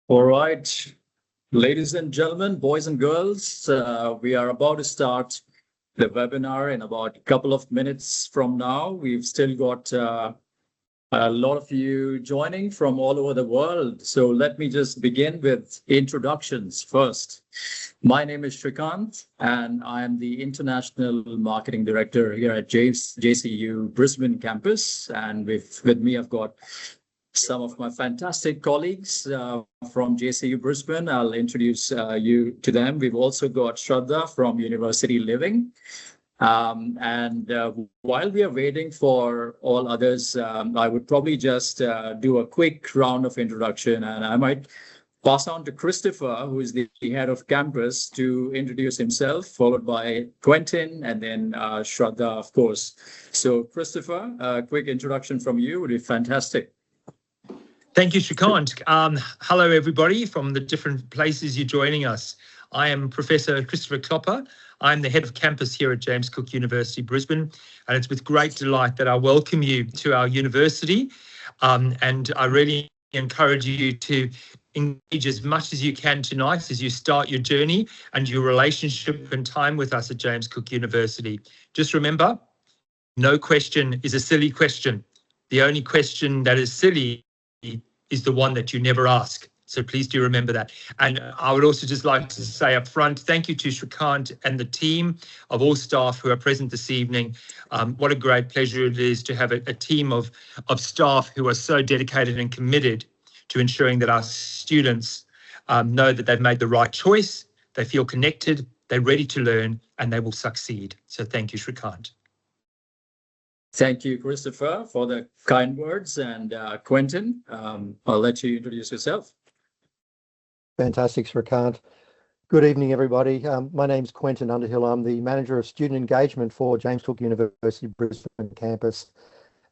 All right, ladies and gentlemen, boys and girls, we are about to start the webinar in about a couple of minutes from now. We've still got a lot of you joining from all over the world. So let me just begin with introductions first. My name is Shrikant, and I am the International Marketing Director here at JCUB Brisbane campus. And with me, I've got some of my fantastic colleagues from JCUB Brisbane. I'll introduce you to them. We've also got Shraddha from University Living. While we are waiting for all others, I would probably just do a quick round of introduction, and I might pass on to Christopher, who is the head of campus, to introduce himself, followed by Quentin, and then Shraddha, of course. So Christopher, a quick introduction from you would be fantastic. Thank you, Shrikant. Hello, everybody from the different places you're joining us. I am Professor Christopher Klopper. I'm the head of campus here at James Cook University, Brisbane, and it's with great delight that I welcome you to our university. And I really encourage you to engage as much as you can tonight as you start your journey and your relationship and time with us at James Cook University. Just remember, no question is a silly question. The only question that is silly is the one that you never ask. So please do remember that. And I would also just like to say up front, thank you to Shrikant and the team of all staff who are present this evening. What a great pleasure it is to have a team of staff who are so dedicated and committed to ensuring that our students know that they've made the right choice, they feel connected, they're ready to learn, and they will succeed. So thank you, Shrikant. Thank you, Christopher, for the kind words. And Quentin, I'll let you introduce yourself. Fantastic, Shrikant. Good evening, everybody. My name's Quentin Underhill. I'm the Manager of Student Engagement for James Cook University Brisbane campus.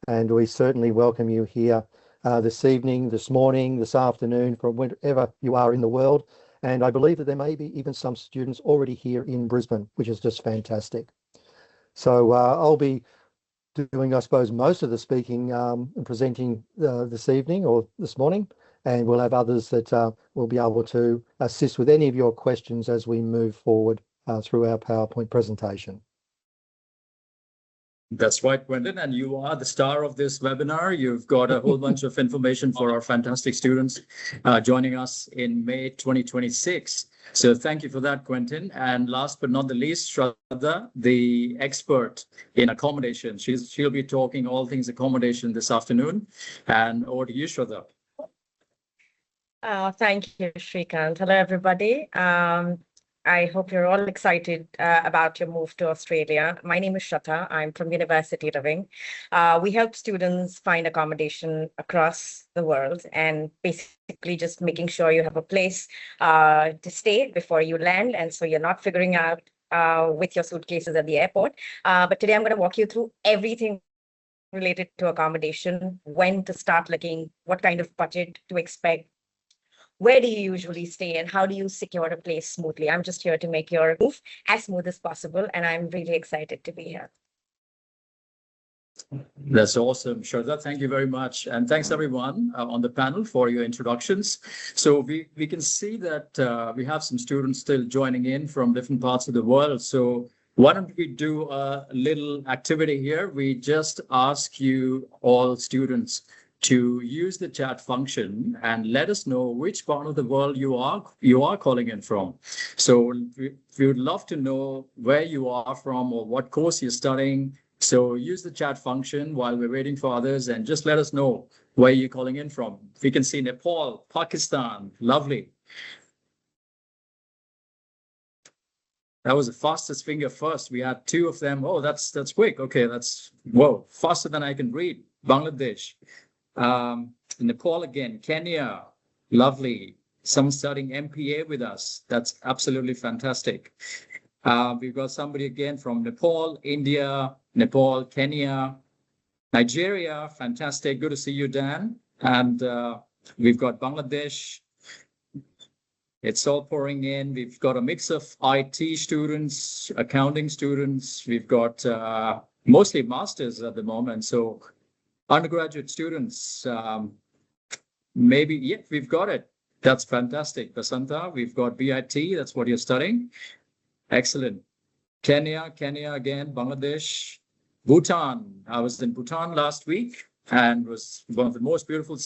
And we certainly welcome you here this evening, this morning, this afternoon, from wherever you are in the world. And I believe that there may be even some students already here in Brisbane, which is just fantastic. So I'll be doing, I suppose, most of the speaking and presenting this evening or this morning, and we'll have others that will be able to assist with any of your questions as we move forward through our PowerPoint presentation. That's right, Quentin, and you are the star of this webinar. You've got a whole bunch of information for our fantastic students joining us in May 2026. So thank you for that, Quentin. And last but not the least, Shraddha, the expert in accommodation. She'll be talking all things accommodation this afternoon. And over to you, Shraddha. Thank you, Shrikant. Hello, everybody. I hope you're all excited about your move to Australia. My name is Shraddha. I'm from University Living. We help students find accommodation across the world and basically just making sure you have a place to stay before you land. And so you're not figuring out with your suitcases at the airport. But today I'm going to walk you through everything related to accommodation, when to start looking, what kind of budget to expect, where do you usually stay, and how do you secure a place smoothly? I'm just here to make your move as smooth as possible, and I'm really excited to be here. That's awesome, Shraddha. Thank you very much. And thanks, everyone on the panel for your introductions. So we can see that we have some students still joining in from different parts of the world. So why don't we do a little activity here? We just ask you all students to use the chat function and let us know which part of the world you are calling in from. So we would love to know where you are from or what course you're studying. So use the chat function while we're waiting for others and just let us know where you're calling in from. We can see Nepal, Pakistan, lovely. That was the fastest finger first. We had 2 of them. Oh, that's quick. Okay, that's, whoa, faster than I can read. Bangladesh. Nepal again, Kenya, lovely. Someone studying MPA with us. That's absolutely fantastic. We've got somebody again from Nepal, India, Nepal, Kenya, Nigeria. Fantastic. Good to see you, Dan. And we've got Bangladesh. It's all pouring in. We've got a mix of IT students, accounting students. We've got mostly masters at the moment. So undergraduate students, maybe, yeah, we've got it. That's fantastic. Basanta, we've got BIT. That's what you're studying. Excellent. Kenya again, Bangladesh, Bhutan. I was in Bhutan last week and was one of the most beautiful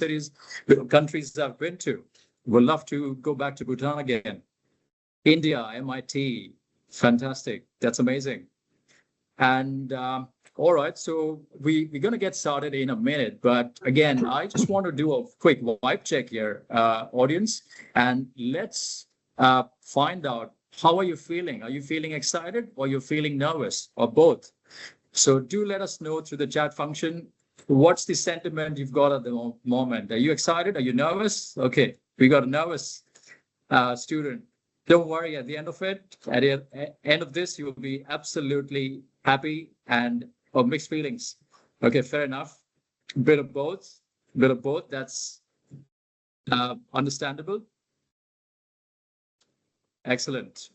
countries I've been to. Would love to go back to Bhutan again. India, MIT. Fantastic. That's amazing. And all right, so we're going to get started in a minute. But again, I just want to do a quick vibe check here, audience, and let's find out, how are you feeling? Are you feeling excited or you're feeling nervous or both? So do let us know through the chat function. What's the sentiment you've got at the moment? Are you excited? Are you nervous? Okay, we got a nervous student. Don't worry, at the end of it, at the end of this, you will be absolutely happy and or mixed feelings. Okay, fair enough. Bit of both, that's understandable. Excellent.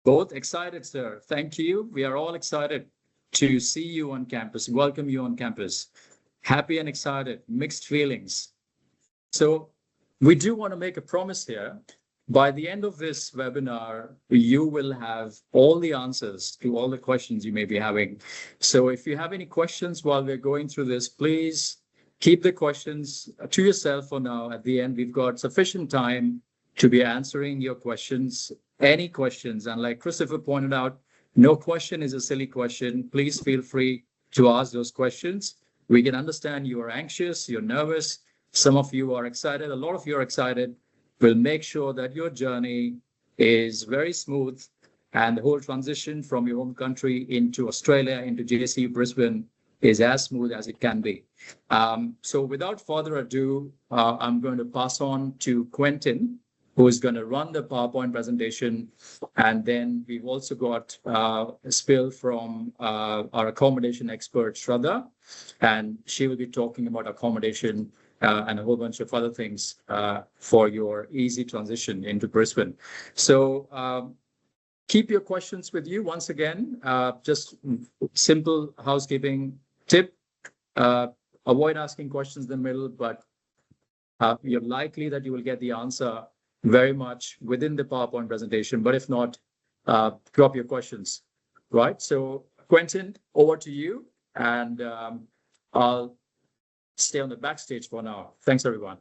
Both excited, sir. Thank you. We are all excited to see you on campus, welcome you on campus. Happy and excited, mixed feelings. So we do want to make a promise here. By the end of this webinar, you will have all the answers to all the questions you may be having. So if you have any questions while we're going through this, please keep the questions to yourself for now. At the end, we've got sufficient time to be answering your questions, any questions. And like Christopher pointed out, no question is a silly question. Please feel free to ask those questions. We can understand you are anxious, you're nervous. Some of you are excited, a lot of you are excited. We'll make sure that your journey is very smooth and the whole transition from your home country into Australia, into JCUB Brisbane is as smooth as it can be. So without further ado, I'm going to pass on to Quentin, who is going to run the PowerPoint presentation. And then we've also got a spill from our accommodation expert, Shraddha, and she will be talking about accommodation and a whole bunch of other things for your easy transition into Brisbane. So keep your questions with you. Once again, just simple housekeeping tip, avoid asking questions in the middle, but you're likely that you will get the answer very much within the PowerPoint presentation. But if not, drop your questions, right? So Quentin, over to you, and I'll stay on the backstage for now. Thanks, everyone.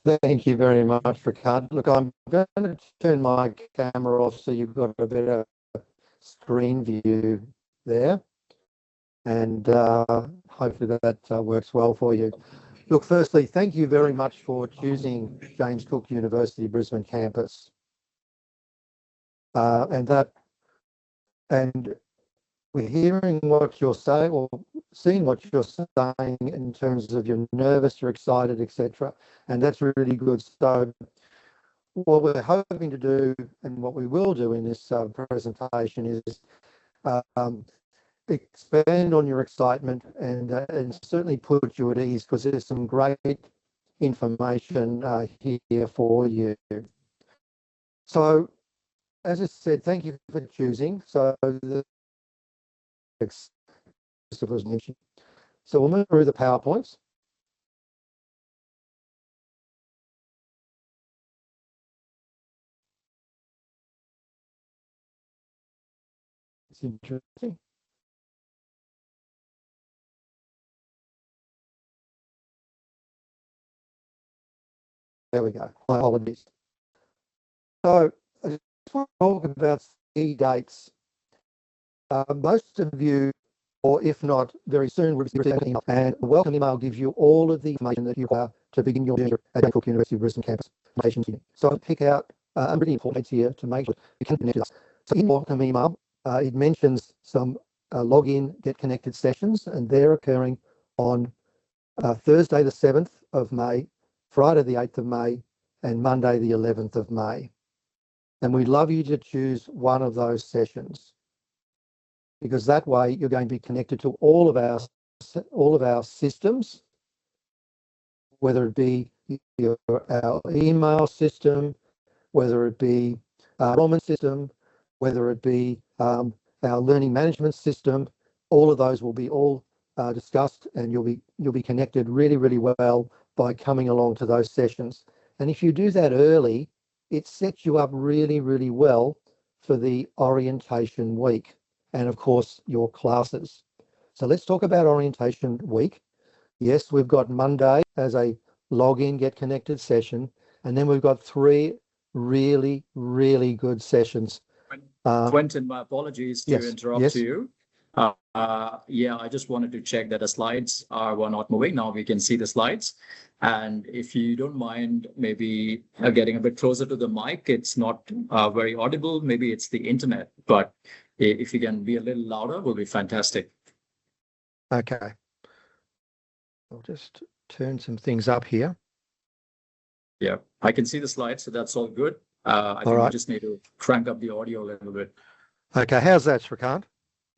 Thank you very much, Ricard. Look, I'm going to turn my camera off so you've got a better screen view there. And hopefully that works well for you. Look, firstly, thank you very much for choosing James Cook University Brisbane campus. And we're hearing what you're saying, or seeing what you're saying in terms of you're nervous, you're excited, etc. And that's really good. So what we're hoping to do, and what we will do in this presentation, is expand on your excitement and certainly put you at ease, because there's some great information here for you. So, as I said, thank you for choosing. So was mentioned. So we'll move through the PowerPoints. It's interesting. There we go. My apologies. So I just want to talk about key dates. Most of you, or if not, very soon, will receive an email. And the welcome email gives you all of the information that you require to begin your journey at James Cook University Brisbane campus. So I'll pick out a really important here to make sure you can connect with us. So in the welcome email, it mentions some login, get connected sessions, and they're occurring on Thursday, the 7th of May, Friday, the 8th of May, and Monday, the 11th of May. And we'd love you to choose one of those sessions, because that way you're going to be connected to all of our systems, whether it be our email system, whether it be enrollment system, whether it be our learning management system. All of those will be all discussed, and you'll be connected really, really well by coming along to those sessions. And if you do that early, it sets you up really, really well for the orientation week and, of course, your classes. So let's talk about orientation week. Yes, we've got Monday as a login, get connected session, and then we've got 3 really, really good sessions. Quentin, my apologies to interrupt you. Yeah, I just wanted to check that the slides were not moving. Now we can see the slides. And if you don't mind, maybe getting a bit closer to the mic, it's not very audible. Maybe it's the internet, but if you can be a little louder, will be fantastic. Okay. I'll just turn some things up here. Yeah, I can see the slides, so that's all good. I think we just need to crank up the audio a little bit. Okay, how's that, Srikant?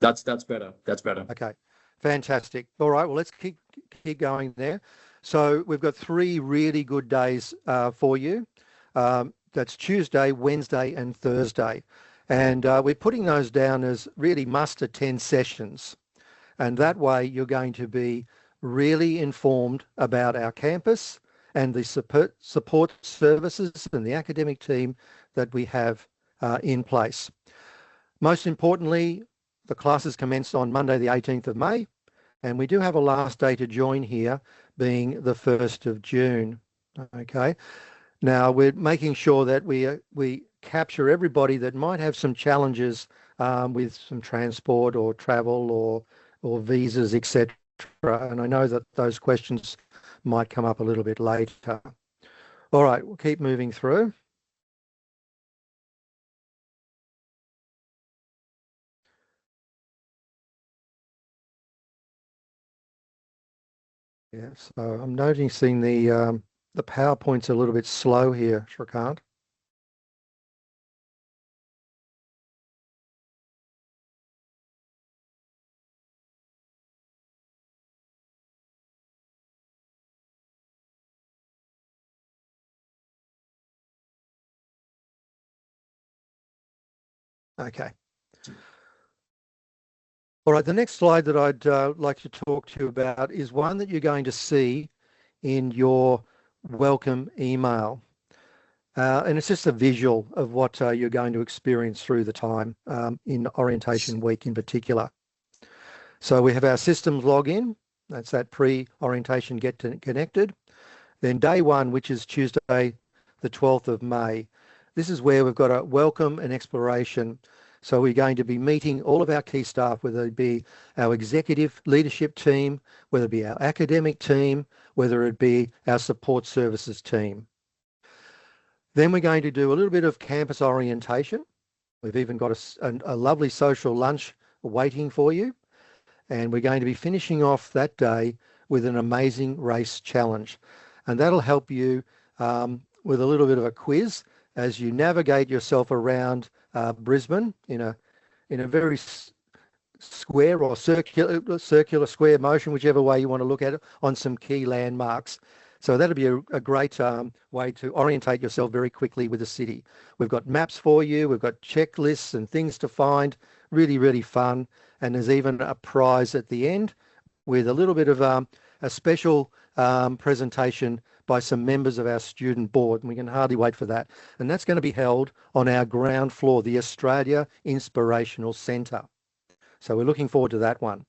That's better. That's better. Okay, fantastic. All right, well, let's keep going there. So we've got 3 really good days for you. That's Tuesday, Wednesday, and Thursday. And we're putting those down as really must-attend sessions. And that way you're going to be really informed about our campus and the support services and the academic team that we have in place. Most importantly, the classes commence on Monday, the 18th of May, and we do have a last day to join here being the 1st of June. Okay. Now we're making sure that we capture everybody that might have some challenges with some transport or travel or visas, etc. And I know that those questions might come up a little bit later. All right, we'll keep moving through. Yeah, so I'm noticing the PowerPoint's a little bit slow here, Srikant. Okay. All right, the next slide that I'd like to talk to you about is one that you're going to see in your welcome email. And it's just a visual of what you're going to experience through the time in orientation week in particular. So we have our systems login. That's that pre-orientation get connected. Then day 1, which is Tuesday, the 12th of May. This is where we've got a welcome and exploration. So we're going to be meeting all of our key staff, whether it be our executive leadership team, whether it be our academic team, whether it be our support services team. Then we're going to do a little bit of campus orientation. We've even got a lovely social lunch waiting for you. And we're going to be finishing off that day with an amazing race challenge. And that'll help you with a little bit of a quiz as you navigate yourself around Brisbane in a very square or circular square motion, whichever way you want to look at it, on some key landmarks. So that'll be a great way to orientate yourself very quickly with the city. We've got maps for you. We've got checklists and things to find. Really, really fun. And there's even a prize at the end with a little bit of a special presentation by some members of our student board, and we can hardly wait for that. And that's going to be held on our ground floor, the Australia Inspirational Centre. So we're looking forward to that one.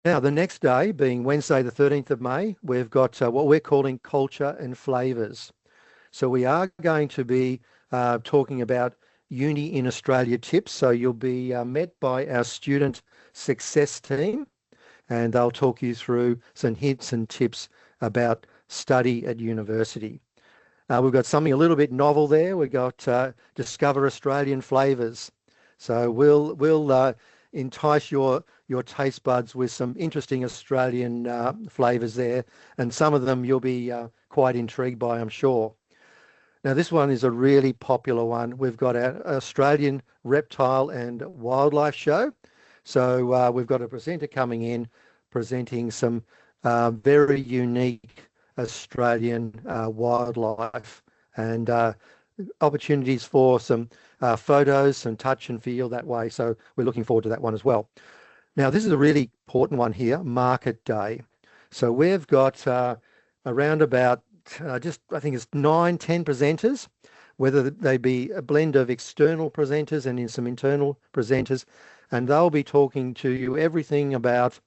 Now, the next day, being Wednesday, the 13th of May, we've got what we're calling Culture and Flavours. So we are going to be talking about Uni in Australia tips. So you'll be met by our student success team, and they'll talk you through some hints and tips about study at university. We've got something a little bit novel there. We've got Discover Australian Flavours. So we'll entice your taste buds with some interesting Australian flavours there, and some of them you'll be quite intrigued by, I'm sure. Now, this one is a really popular one. We've got our Australian Reptile and Wildlife Show. So we've got a presenter coming in presenting some very unique Australian wildlife. And opportunities for some photos, some touch and feel that way. So we're looking forward to that one as well. Now, this is a really important one here, Market Day. So we've got around about just, I think it's 9, 10 presenters, whether they be a blend of external presenters and in some internal presenters, and they'll be talking to you everything about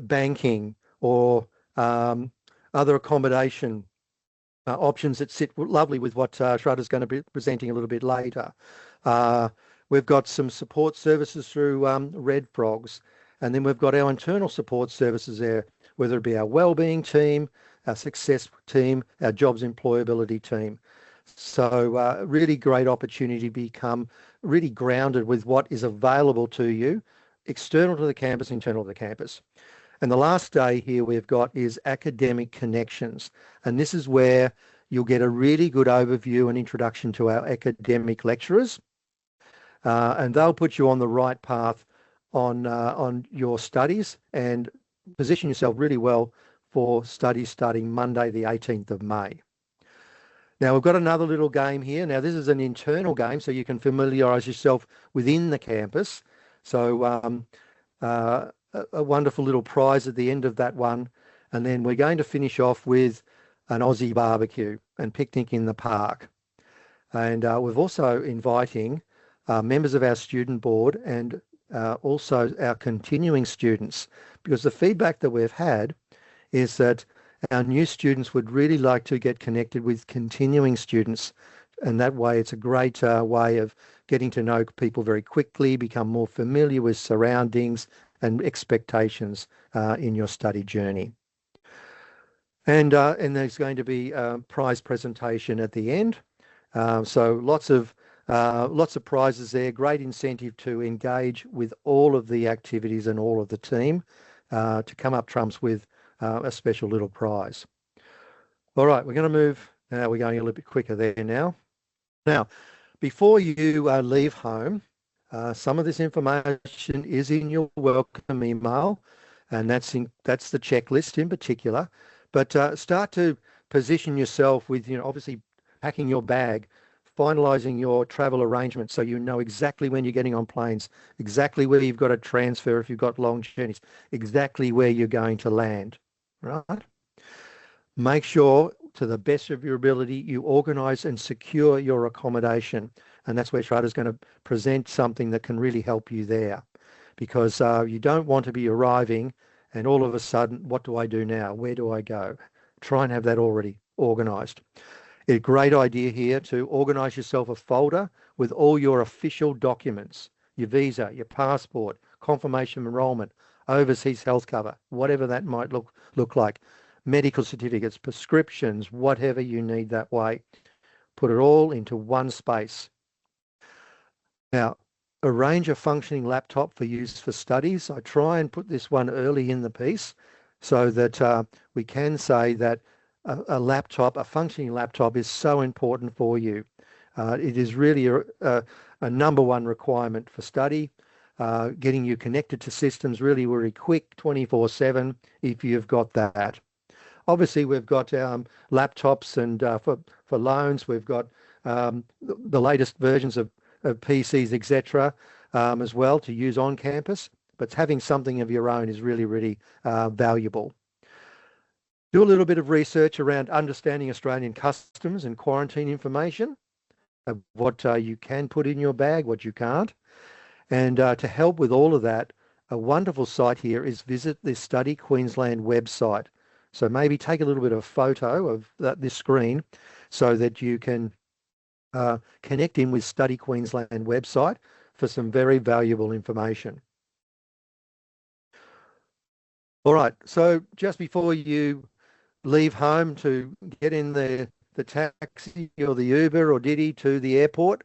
banking or other accommodation options that sit lovely with what Shraddha's going to be presenting a little bit later. We've got some support services through Red Frogs, and then we've got our internal support services there, whether it be our wellbeing team, our success team, our jobs employability team. So really great opportunity to become really grounded with what is available to you, external to the campus, internal to the campus. And the last day here we've got is academic connections. And this is where you'll get a really good overview and introduction to our academic lecturers. And they'll put you on the right path on your studies and position yourself really well for studies starting Monday, the 18th of May. Now, we've got another little game here. Now, this is an internal game, so you can familiarise yourself within the campus. So a wonderful little prize at the end of that one. And then we're going to finish off with an Aussie barbecue and picnic in the park. And we're also inviting members of our student board and also our continuing students, because the feedback that we've had is that our new students would really like to get connected with continuing students, and that way it's a great way of getting to know people very quickly, become more familiar with surroundings and expectations in your study journey. And there's going to be a prize presentation at the end. So lots of prizes there, great incentive to engage with all of the activities and all of the team to come up trumps with a special little prize. All right, we're going to move. We're going a little bit quicker there now. Now, before you leave home, some of this information is in your welcome email, and that's the checklist in particular. But start to position yourself with, obviously packing your bag, finalising your travel arrangements so you know exactly when you're getting on planes, exactly where you've got to transfer if you've got long journeys, exactly where you're going to land, right? Make sure, to the best of your ability, you organise and secure your accommodation. And that's where Shraddha's going to present something that can really help you there, because you don't want to be arriving and all of a sudden, what do I do now? Where do I go? Try and have that already organised. A great idea here to organise yourself a folder with all your official documents, your visa, your passport, confirmation of enrolment, overseas health cover, whatever that might look like, medical certificates, prescriptions, whatever you need that way. Put it all into one space. Now, arrange a functioning laptop for use for studies. I try and put this one early in the piece so that we can say that a laptop, a functioning laptop, is so important for you. It is really a number one requirement for study, getting you connected to systems really, really quick, 24/7, if you've got that. Obviously, we've got laptops, and for loans, we've got the latest versions of PCs, etc., as well to use on campus. But having something of your own is really, really valuable. Do a little bit of research around understanding Australian customs and quarantine information, of what you can put in your bag, what you can't. And to help with all of that, a wonderful site here is visit the Study Queensland website. So maybe take a little bit of a photo of this screen so that you can connect in with Study Queensland website for some very valuable information. All right, so just before you leave home to get in the taxi or the Uber or Didi to the airport,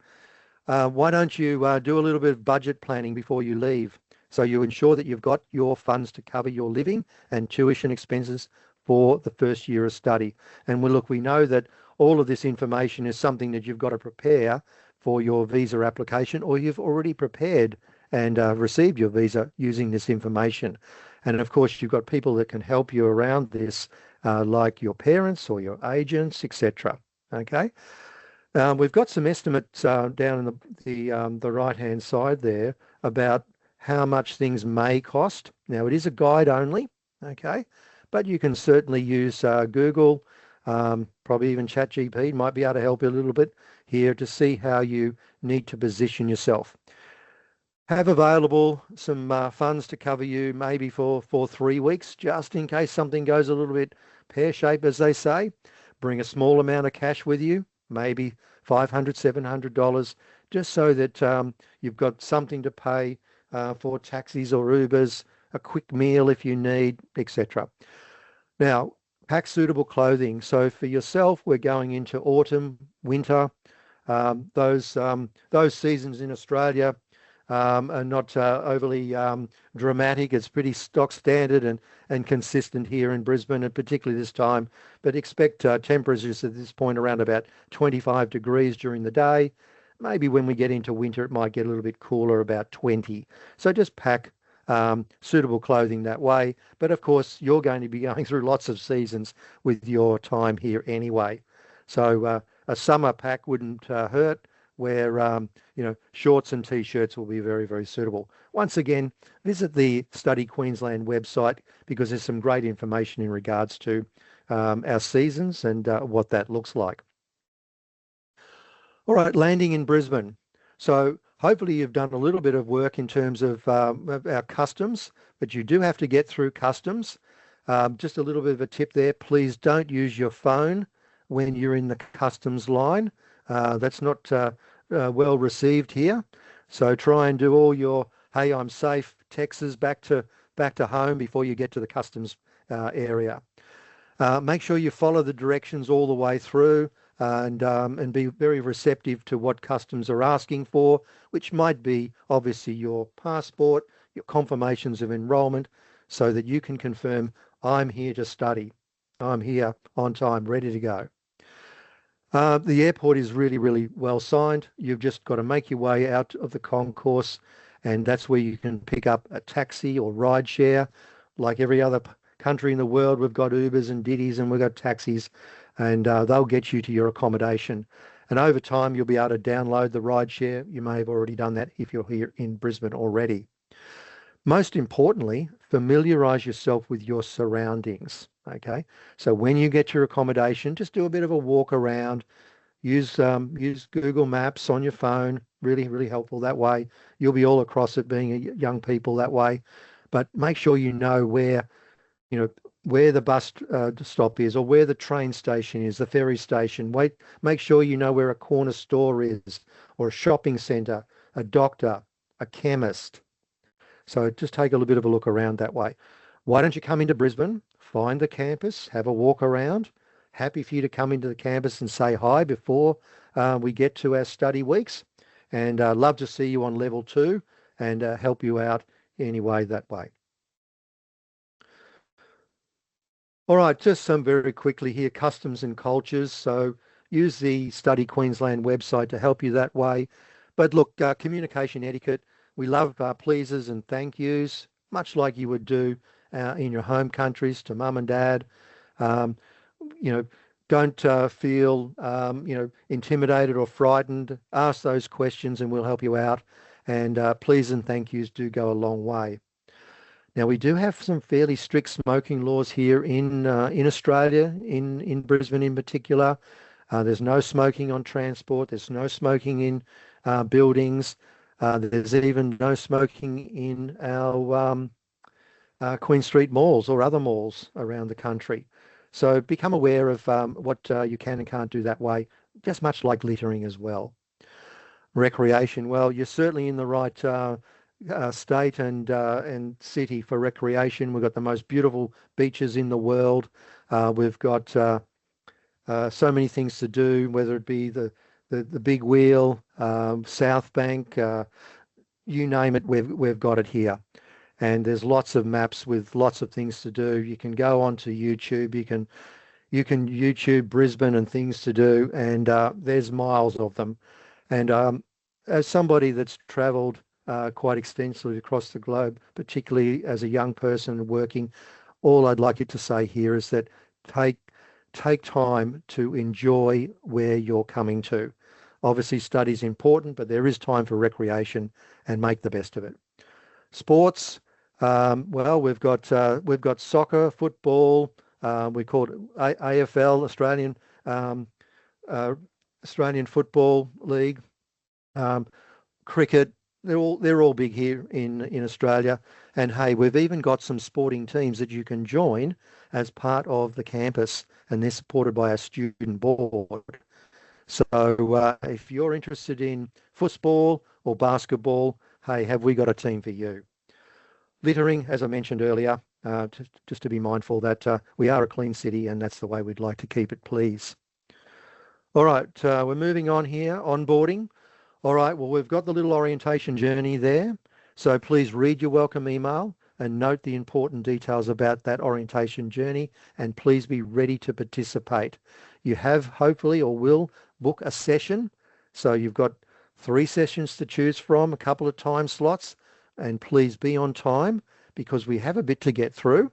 why don't you do a little bit of budget planning before you leave, so you ensure that you've got your funds to cover your living and tuition expenses for the first year of study. And we know that all of this information is something that you've got to prepare for your visa application, or you've already prepared and received your visa using this information. And of course, you've got people that can help you around this, like your parents or your agents, etc. Okay. We've got some estimates down in the right-hand side there about how much things may cost. Now, it is a guide only, okay, but you can certainly use Google, probably even ChatGPT might be able to help you a little bit here to see how you need to position yourself. Have available some funds to cover you maybe for 3 weeks, just in case something goes a little bit pear-shaped, as they say. Bring a small amount of cash with you, maybe $500, $700, just so that you've got something to pay for taxis or Ubers, a quick meal if you need, etc. Now, pack suitable clothing. So for yourself, we're going into autumn, winter. Those seasons in Australia are not overly dramatic. It's pretty stock standard and consistent here in Brisbane, and particularly this time. But expect temperatures at this point around about 25 degrees during the day. Maybe when we get into winter, it might get a little bit cooler, about 20. So just pack suitable clothing that way. But of course, you're going to be going through lots of seasons with your time here anyway. So a summer pack wouldn't hurt, where shorts and t-shirts will be very, very suitable. Once again, visit the Study Queensland website because there's some great information in regards to our seasons and what that looks like. All right, landing in Brisbane. So hopefully you've done a little bit of work in terms of our customs, but you do have to get through customs. Just a little bit of a tip there. Please don't use your phone when you're in the customs line. That's not well received here. So try and do all your, hey, I'm safe, texts back to home before you get to the customs area. Make sure you follow the directions all the way through and be very receptive to what customs are asking for, which might be obviously your passport, your confirmations of enrolment, so that you can confirm, I'm here to study. I'm here on time, ready to go. The airport is really, really well signed. You've just got to make your way out of the concourse, and that's where you can pick up a taxi or ride share. Like every other country in the world, we've got Ubers and Ditties and we've got taxis, and they'll get you to your accommodation. And over time, you'll be able to download the ride share. You may have already done that if you're here in Brisbane already. Most importantly, familiarise yourself with your surroundings. Okay, so when you get your accommodation, just do a bit of a walk around. Use Google Maps on your phone. Really, really helpful that way. You'll be all across it, being young people that way. But make sure you know where the bus stop is, or where the train station is, the ferry station. Make sure you know where a corner store is, or a shopping centre, a doctor, a chemist. So just take a little bit of a look around that way. Why don't you come into Brisbane, find the campus, have a walk around. Happy for you to come into the campus and say hi before we get to our study weeks. And love to see you on level 2 and help you out anyway that way. All right, just some very quickly here, customs and cultures. So use the Study Queensland website to help you that way. But look, communication etiquette, we love pleases and thank yous, much like you would do in your home countries to mum and dad. Don't feel intimidated or frightened. Ask those questions and we'll help you out. And please and thank yous do go a long way. Now, we do have some fairly strict smoking laws here in Australia, in Brisbane in particular. There's no smoking on transport. There's no smoking in buildings. There's even no smoking in our Queen Street malls or other malls around the country. So become aware of what you can and can't do that way, just much like littering as well. Recreation, well, you're certainly in the right state and city for recreation. We've got the most beautiful beaches in the world. We've got so many things to do, whether it be the Big Wheel, South Bank, you name it, we've got it here. And there's lots of maps with lots of things to do. You can go onto YouTube. You can YouTube Brisbane and things to do, and there's miles of them. And as somebody that's travelled quite extensively across the globe, particularly as a young person working, all I'd like you to say here is that take time to enjoy where you're coming to. Obviously, study is important, but there is time for recreation, and make the best of it. Sports, well, we've got soccer, football, we call it AFL, Australian Football League, cricket. They're all big here in Australia. And hey, we've even got some sporting teams that you can join as part of the campus, and they're supported by a student board. So if you're interested in football or basketball, hey, have we got a team for you? Littering, as I mentioned earlier, just to be mindful that we are a clean city, and that's the way we'd like to keep it, please. All right, we're moving on here, onboarding. All right, well, we've got the little orientation journey there. So please read your welcome email and note the important details about that orientation journey, and please be ready to participate. You have hopefully or will book a session. So you've got 3 sessions to choose from, a couple of time slots, and please be on time because we have a bit to get through.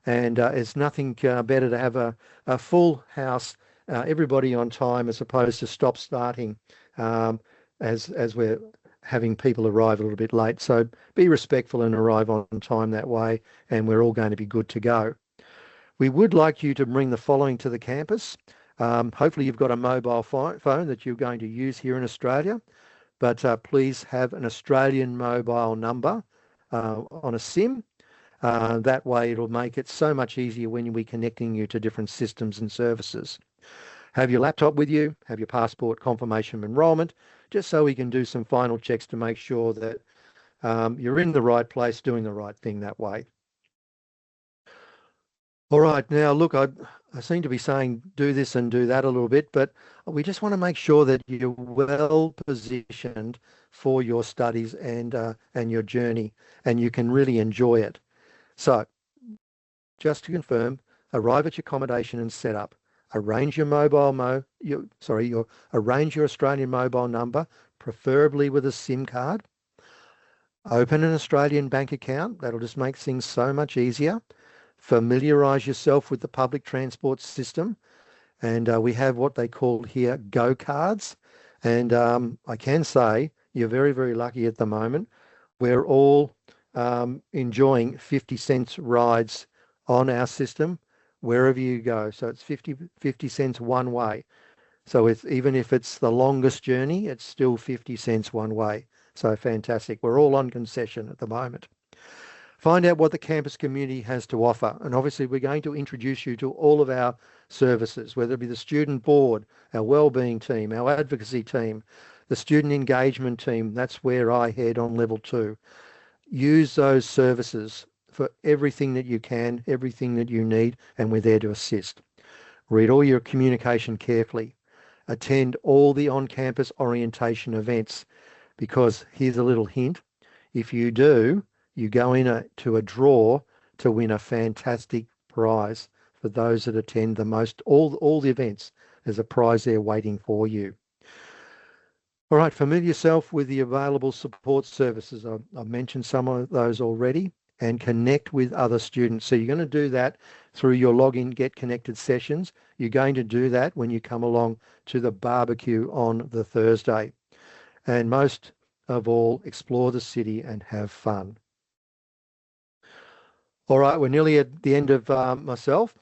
And it's nothing better to have a full house, everybody on time, as opposed to stop starting as we're having people arrive a little bit late. So be respectful and arrive on time that way, and we're all going to be good to go. We would like you to bring the following to the campus. Hopefully you've got a mobile phone that you're going to use here in Australia, but please have an Australian mobile number on a SIM. That way it'll make it so much easier when we're connecting you to different systems and services. Have your laptop with you, have your passport, confirmation of enrolment, just so we can do some final checks to make sure that you're in the right place, doing the right thing that way. All right, now look, I seem to be saying do this and do that a little bit, but we just want to make sure that you're well positioned for your studies and your journey, and you can really enjoy it. So just to confirm, arrive at your accommodation and set up. Arrange your arrange your Australian mobile number, preferably with a SIM card. Open an Australian bank account. That'll just make things so much easier. Familiarise yourself with the public transport system. And we have what they call here Go cards. And I can say you're very, very lucky at the moment. We're all enjoying 50 cents rides on our system wherever you go. So it's 50 cents one way. So even if it's the longest journey, it's still 50 cents one way. So fantastic. We're all on concession at the moment. Find out what the campus community has to offer. And obviously we're going to introduce you to all of our services, whether it be the student board, our wellbeing team, our advocacy team, the student engagement team. That's where I head on level 2. Use those services for everything that you can, everything that you need, and we're there to assist. Read all your communication carefully. Attend all the on-campus orientation events, because here's a little hint. If you do, you go to a draw to win a fantastic prize for those that attend all the events. There's a prize there waiting for you. All right, familiar yourself with the available support services. I've mentioned some of those already, and connect with other students. So you're going to do that through your login, get connected sessions. You're going to do that when you come along to the barbecue on the Thursday. And most of all, explore the city and have fun. All right, we're nearly at the end of myself,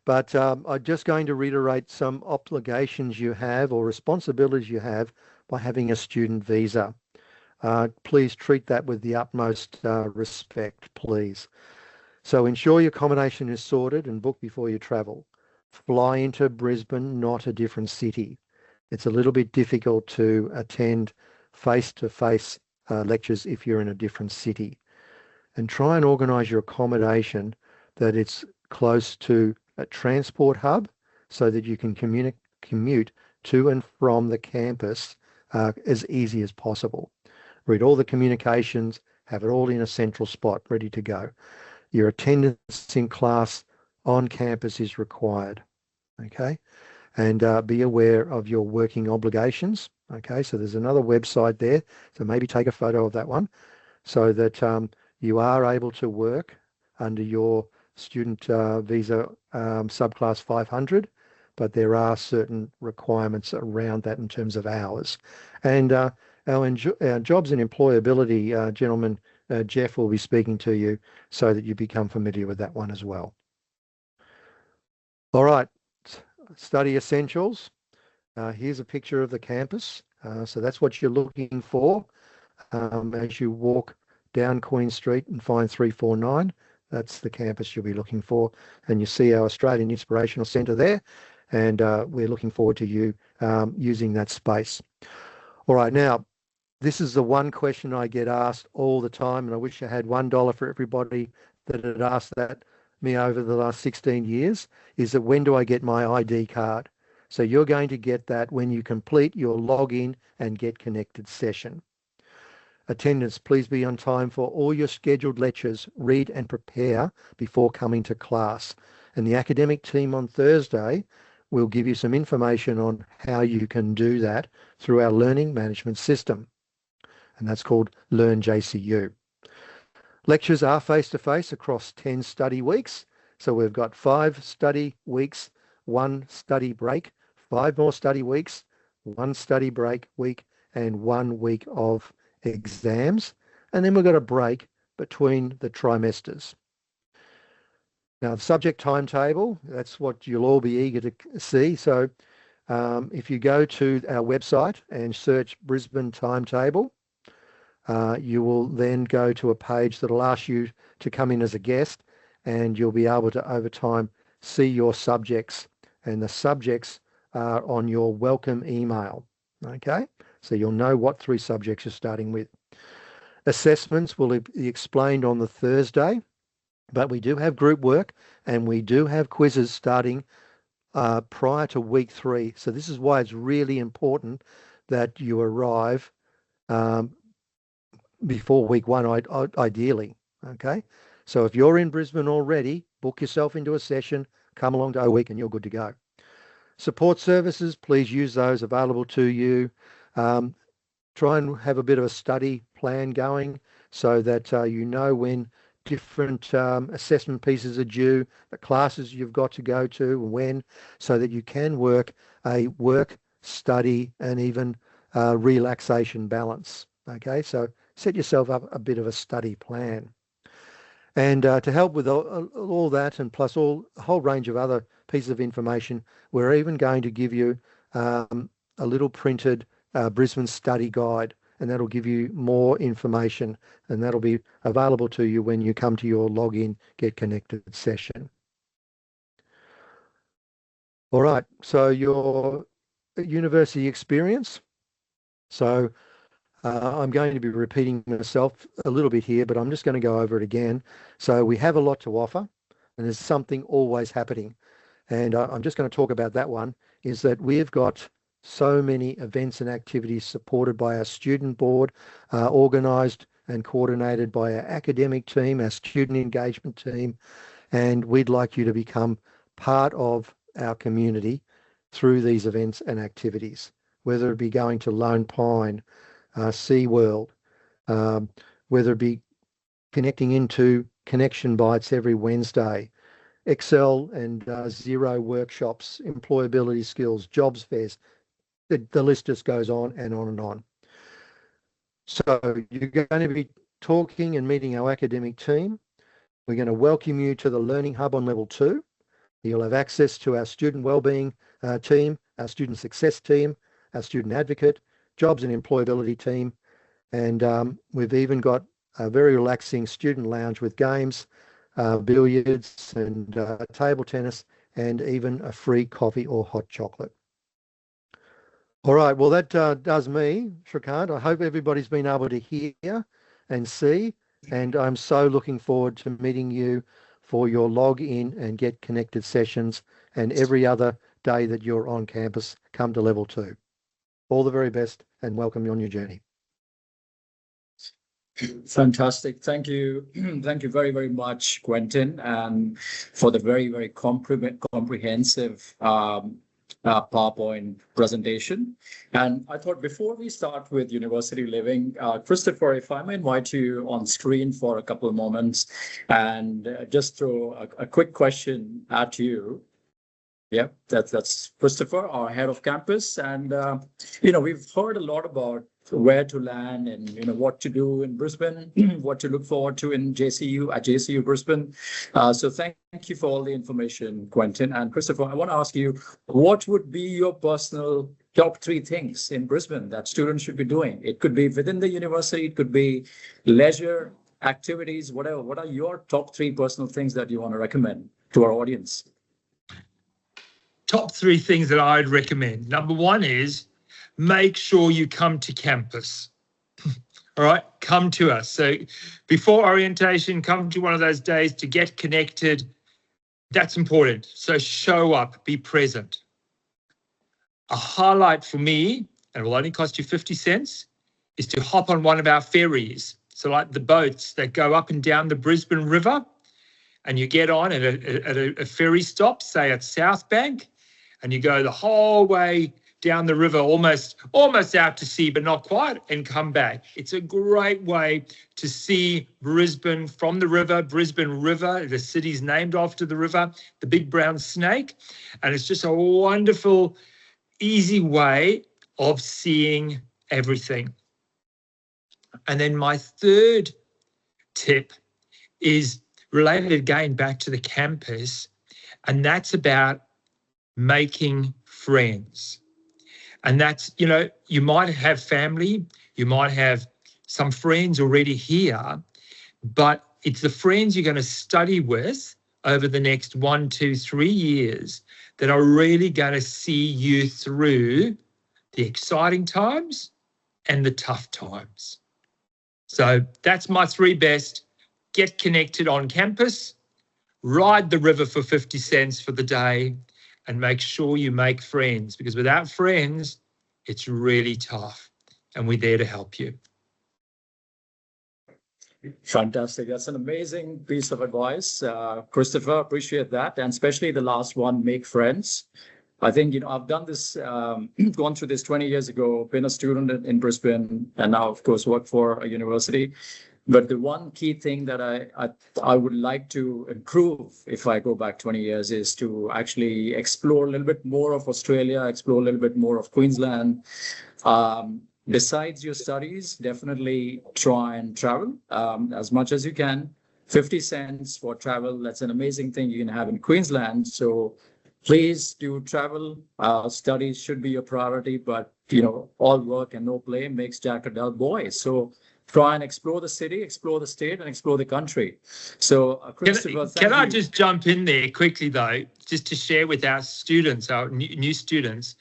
but I'm just going to reiterate some obligations you have or responsibilities you have by having a student visa. Please treat that with the utmost respect, please. So ensure your accommodation is sorted and booked before you travel. Fly into Brisbane, not a different city. It's a little bit difficult to attend face-to-face lectures if you're in a different city. And try and organise your accommodation that it's close to a transport hub so that you can commute to and from the campus as easy as possible. Read all the communications, have it all in a central spot, ready to go. Your attendance in class on campus is required, okay? And be aware of your working obligations, okay? So there's another website there, so maybe take a photo of that one so that you are able to work under your student visa subclass 500 but there are certain requirements around that in terms of hours. And our jobs and employability gentleman, Jeff, will be speaking to you so that you become familiar with that one as well. All right, study essentials. Here's a picture of the campus. So that's what you're looking for as you walk down Queen Street and find 349. That's the campus you'll be looking for. And you see our Australian Inspirational Centre there. And we're looking forward to you using that space. All right, now, this is the one question I get asked all the time, and I wish I had $1 for everybody that had asked that me over the last 16 years, is that when do I get my ID card? So you're going to get that when you complete your login and get connected session. Attendance, please be on time for all your scheduled lectures. Read and prepare before coming to class. And the academic team on Thursday will give you some information on how you can do that through our learning management system. And that's called Learn JCUB. Lectures are face-to-face across 10 study weeks. So we've got 5 study weeks, 1 study break, 5 more study weeks, 1 study break week, and 1 week of exams. And then we've got a break between the trimesters. Now, the subject timetable, that's what you'll all be eager to see. So if you go to our website and search Brisbane timetable, you will then go to a page that'll ask you to come in as a guest, and you'll be able to, over time, see your subjects. And the subjects are on your welcome email. Okay, so you'll know what 3 subjects you're starting with. Assessments will be explained on the Thursday, but we do have group work and we do have quizzes starting prior to week 3. So this is why it's really important that you arrive before week 1, ideally. Okay, so if you're in Brisbane already, book yourself into a session, come along to a week and you're good to go. Support services, please use those available to you. Try and have a bit of a study plan going so that you know when different assessment pieces are due, the classes you've got to go to, when, so that you can work a work, study, and even relaxation balance. Okay, so set yourself up a bit of a study plan. And to help with all that, and plus a whole range of other pieces of information, we're even going to give you a little printed Brisbane study guide, and that'll give you more information, and that'll be available to you when you come to your login, get connected session. All right, so your university experience. So I'm going to be repeating myself a little bit here, but I'm just going to go over it again. So we have a lot to offer, and there's something always happening. And I'm just going to talk about that one, is that we've got so many events and activities supported by our student board, organised and coordinated by our academic team, our student engagement team, and we'd like you to become part of our community through these events and activities, whether it be going to Lone Pine, SeaWorld, whether it be connecting into Connection Bites every Wednesday, Excel and Xero workshops, employability skills, jobs fairs. The list just goes on and on and on. So you're going to be talking and meeting our academic team. We're going to welcome you to the Learning Hub on level 2. You'll have access to our student wellbeing team, our student success team, our student advocate, jobs and employability team. And we've even got a very relaxing student lounge with games, billiards and table tennis, and even a free coffee or hot chocolate. All right, well, that does me, Shrikant. I hope everybody's been able to hear and see, and I'm so looking forward to meeting you for your log-in and get connected sessions, and every other day that you're on campus, come to level 2. All the very best and welcome you on your journey. Fantastic. Thank you. Thank you very, very much, Quentin, and for the very, very comprehensive PowerPoint presentation. And I thought before we start with University Living, Christopher, if I may invite you on screen for a couple of moments and just throw a quick question at you. Yeah, that's Christopher, our head of campus, and we've heard a lot about where to land and what to do in Brisbane, what to look forward to in JCU Brisbane. So thank you for all the information, Quentin and Christopher. I want to ask you, what would be your personal top 3 things in Brisbane that students should be doing? It could be within the university, it could be leisure activities, whatever. What are your top 3 personal things that you want to recommend to our audience? Top 3 things that I'd recommend. Number 1 is make sure you come to campus. All right, come to us. So before orientation, come to one of those days to get connected. That's important. So show up, be present. A highlight for me, and it will only cost you 50 cents, is to hop on one of our ferries. So like the boats that go up and down the Brisbane River, and you get on at a ferry stop, say at South Bank, and you go the whole way down the river, almost out to sea, but not quite, and come back. It's a great way to see Brisbane from the river, Brisbane River. The city's named after the river, the big brown snake. And it's just a wonderful, easy way of seeing everything. And then my third tip is related again back to the campus, and that's about making friends. And that's, you might have family, you might have some friends already here, but it's the friends you're going to study with over the next 1, 2, 3 years that are really going to see you through the exciting times and the tough times. So that's my 3 best. Get connected on campus, ride the river for 50 cents for the day, and make sure you make friends, because without friends, it's really tough, and we're there to help you. Fantastic. That's an amazing piece of advice. Christopher, appreciate that. And especially the last one, make friends. I think, I've done this, gone through this 20 years ago, been a student in Brisbane, and now, of course, work for a university. But the one key thing that I would like to improve if I go back 20 years is to actually explore a little bit more of Australia, explore a little bit more of Queensland. Besides your studies, definitely try and travel as much as you can. 50 cents for travel, that's an amazing thing you can have in Queensland. So please do travel. Studies should be your priority, but all work and no play makes Jack a dull boy. So try and explore the city, explore the state, and explore the country. So, Christopher, can I just jump in there quickly, though, just to share with our students, our new students?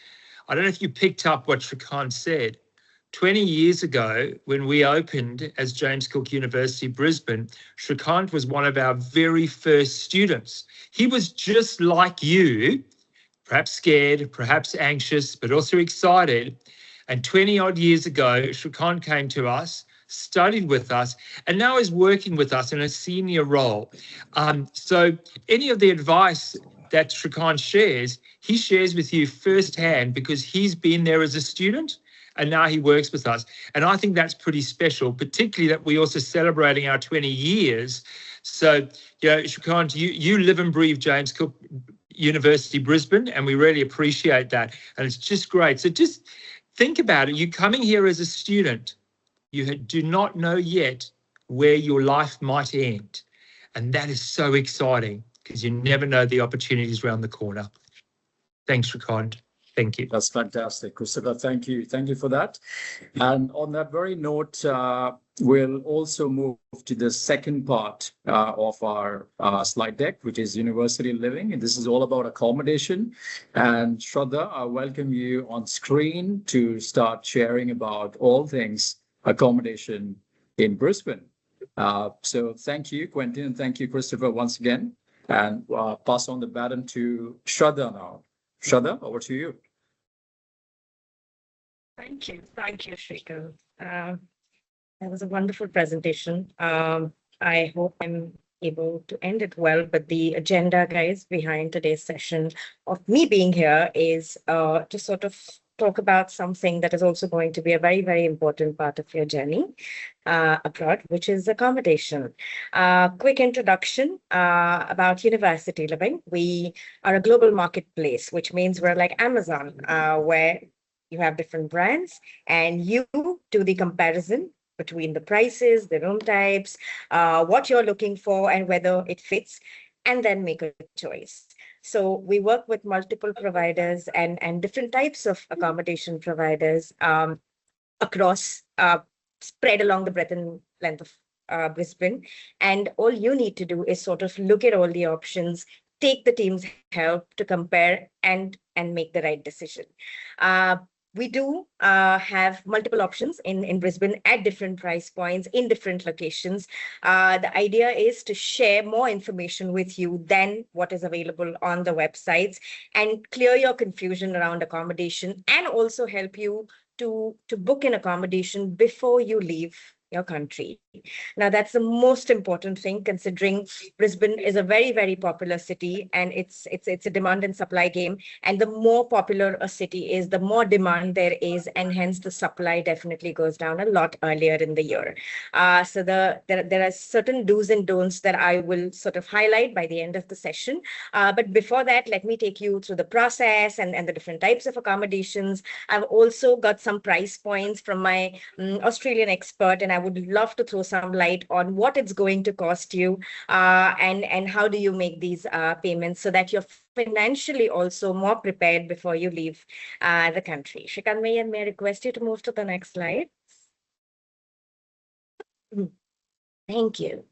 I don't know if you picked up what Shrikant said. 20 years ago, when we opened as James Cook University Brisbane, Shrikant was one of our very first students. He was just like you, perhaps scared, perhaps anxious, but also excited. And 20 odd years ago, Shrikant came to us, studied with us, and now is working with us in a senior role. So any of the advice that Shrikant shares, he shares with you firsthand because he's been there as a student and now he works with us. And I think that's pretty special, particularly that we're also celebrating our 20 years. So, Shrikant, you live and breathe James Cook University Brisbane, and we really appreciate that. And it's just great. So just think about it. You're coming here as a student. You do not know yet where your life might end. And that is so exciting because you never know the opportunities around the corner. Thanks, Shrikant. Thank you. That's fantastic, Christopher. Thank you. Thank you for that. And on that very note, we'll also move to the second part of our slide deck, which is university living. And this is all about accommodation. And Shraddha, I welcome you on screen to start sharing about all things accommodation in Brisbane. So thank you, Quentin, and thank you, Christopher, once again. And pass on the baton to Shraddha now. Shraddha, over to you. Thank you, Shrikant. That was a wonderful presentation. I hope I'm able to end it well, but the agenda, guys, behind today's session of me being here is to sort of talk about something that is also going to be a very, very important part of your journey abroad, which is accommodation. Quick introduction about university living. We are a global marketplace, which means we're like Amazon, where you have different brands and you do the comparison between the prices, the room types, what you're looking for, and whether it fits, and then make a choice. So we work with multiple providers and different types of accommodation providers across, spread along the breadth and length of Brisbane. And all you need to do is sort of look at all the options, take the team's help to compare and make the right decision. We do have multiple options in Brisbane at different price points in different locations. The idea is to share more information with you than what is available on the websites and clear your confusion around accommodation and also help you to book an accommodation before you leave your country. Now, that's the most important thing, considering Brisbane is a very, very popular city, and it's a demand and supply game. And the more popular a city is, the more demand there is, and hence the supply definitely goes down a lot earlier in the year. So there are certain do's and don'ts that I will sort of highlight by the end of the session. But before that, let me take you through the process and the different types of accommodations. I've also got some price points from my Australian expert, and I would love to throw some light on what it's going to cost you and how do you make these payments so that you're financially also more prepared before you leave the country. Shrikant, may I request you to move to the next slide? Thank you.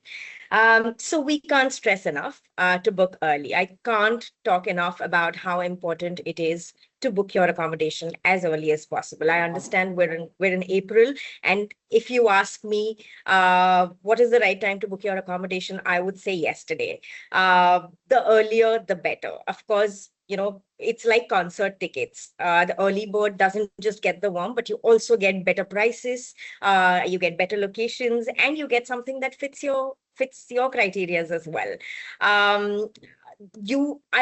So we can't stress enough to book early. I can't talk enough about how important it is to book your accommodation as early as possible. I understand we're in April, and if you ask me what is the right time to book your accommodation, I would say yesterday. The earlier, the better. Of course, it's like concert tickets. The early bird doesn't just get the worm, but you also get better prices, you get better locations, and you get something that fits your criteria as well. I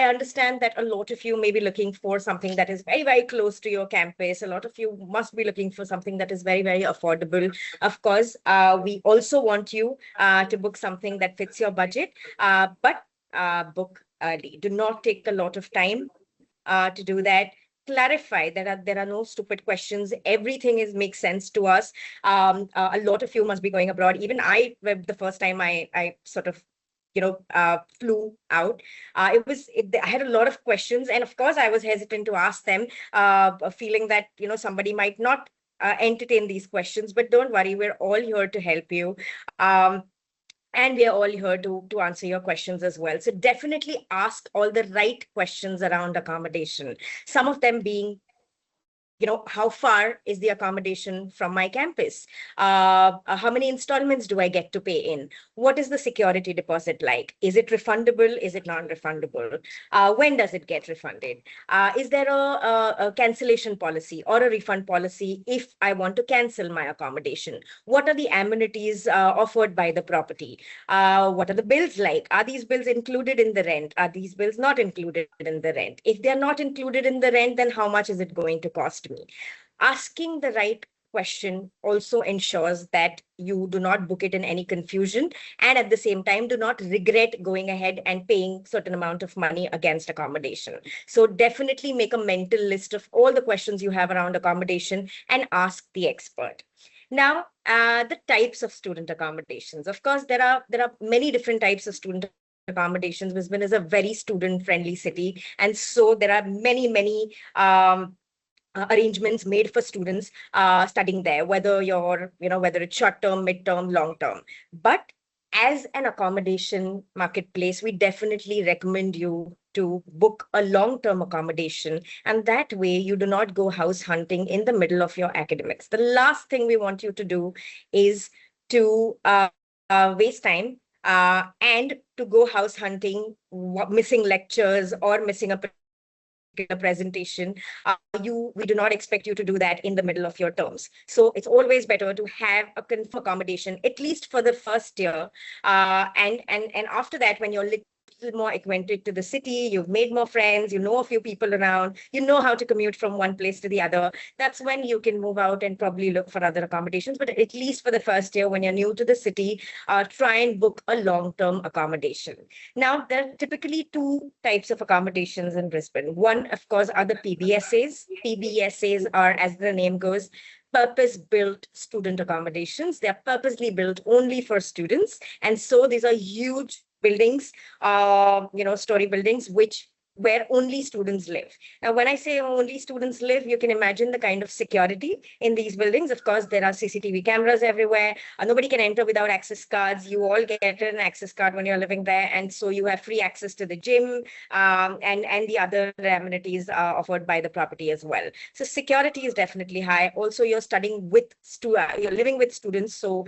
understand that a lot of you may be looking for something that is very, very close to your campus. A lot of you must be looking for something that is very, very affordable. Of course, we also want you to book something that fits your budget, but book early. Do not take a lot of time to do that. Clarify that there are no stupid questions. Everything makes sense to us. A lot of you must be going abroad. Even the first time I sort of flew out, I had a lot of questions, and of course I was hesitant to ask them, feeling that somebody might not entertain these questions. But don't worry, we're all here to help you. And we are all here to answer your questions as well. So definitely ask all the right questions around accommodation. Some of them being, how far is the accommodation from my campus? How many installments do I get to pay in? What is the security deposit like? Is it refundable? Is it non-refundable? When does it get refunded? Is there a cancellation policy or a refund policy if I want to cancel my accommodation? What are the amenities offered by the property? What are the bills like? Are these bills included in the rent? Are these bills not included in the rent? If they're not included in the rent, then how much is it going to cost me? Asking the right question also ensures that you do not book it in any confusion, and at the same time do not regret going ahead and paying certain amount of money against accommodation. So definitely make a mental list of all the questions you have around accommodation and ask the expert. Now, the types of student accommodations. Of course, there are many different types of student accommodations. Brisbane is a very student-friendly city, and so there are many arrangements made for students studying there, whether it's short term, mid term, long term. But as an accommodation marketplace, we definitely recommend you to book a long-term accommodation, and that way you do not go house hunting in the middle of your academics. The last thing we want you to do is to waste time and to go house hunting, missing lectures or missing a presentation. We do not expect you to do that in the middle of your terms. So it's always better to have a confirmed accommodation, at least for the first year. And after that, when you're little more acquainted to the city, you've made more friends, you know a few people around, you know how to commute from one place to the other, that's when you can move out and probably look for other accommodations. But at least for the first year, when you're new to the city, try and book a long-term accommodation. Now, there are typically two types of accommodations in Brisbane. One, of course, are the PBSAs. PBSAs are, as the name goes, purpose-built student accommodations. They are purposely built only for students. And so these are huge buildings, story buildings, where only students live. Now, when I say only students live, you can imagine the kind of security in these buildings. Of course, there are CCTV cameras everywhere. Nobody can enter without access cards. You all get an access card when you're living there. And so you have free access to the gym and the other amenities offered by the property as well. So security is definitely high. Also, you're studying with you're living with students, so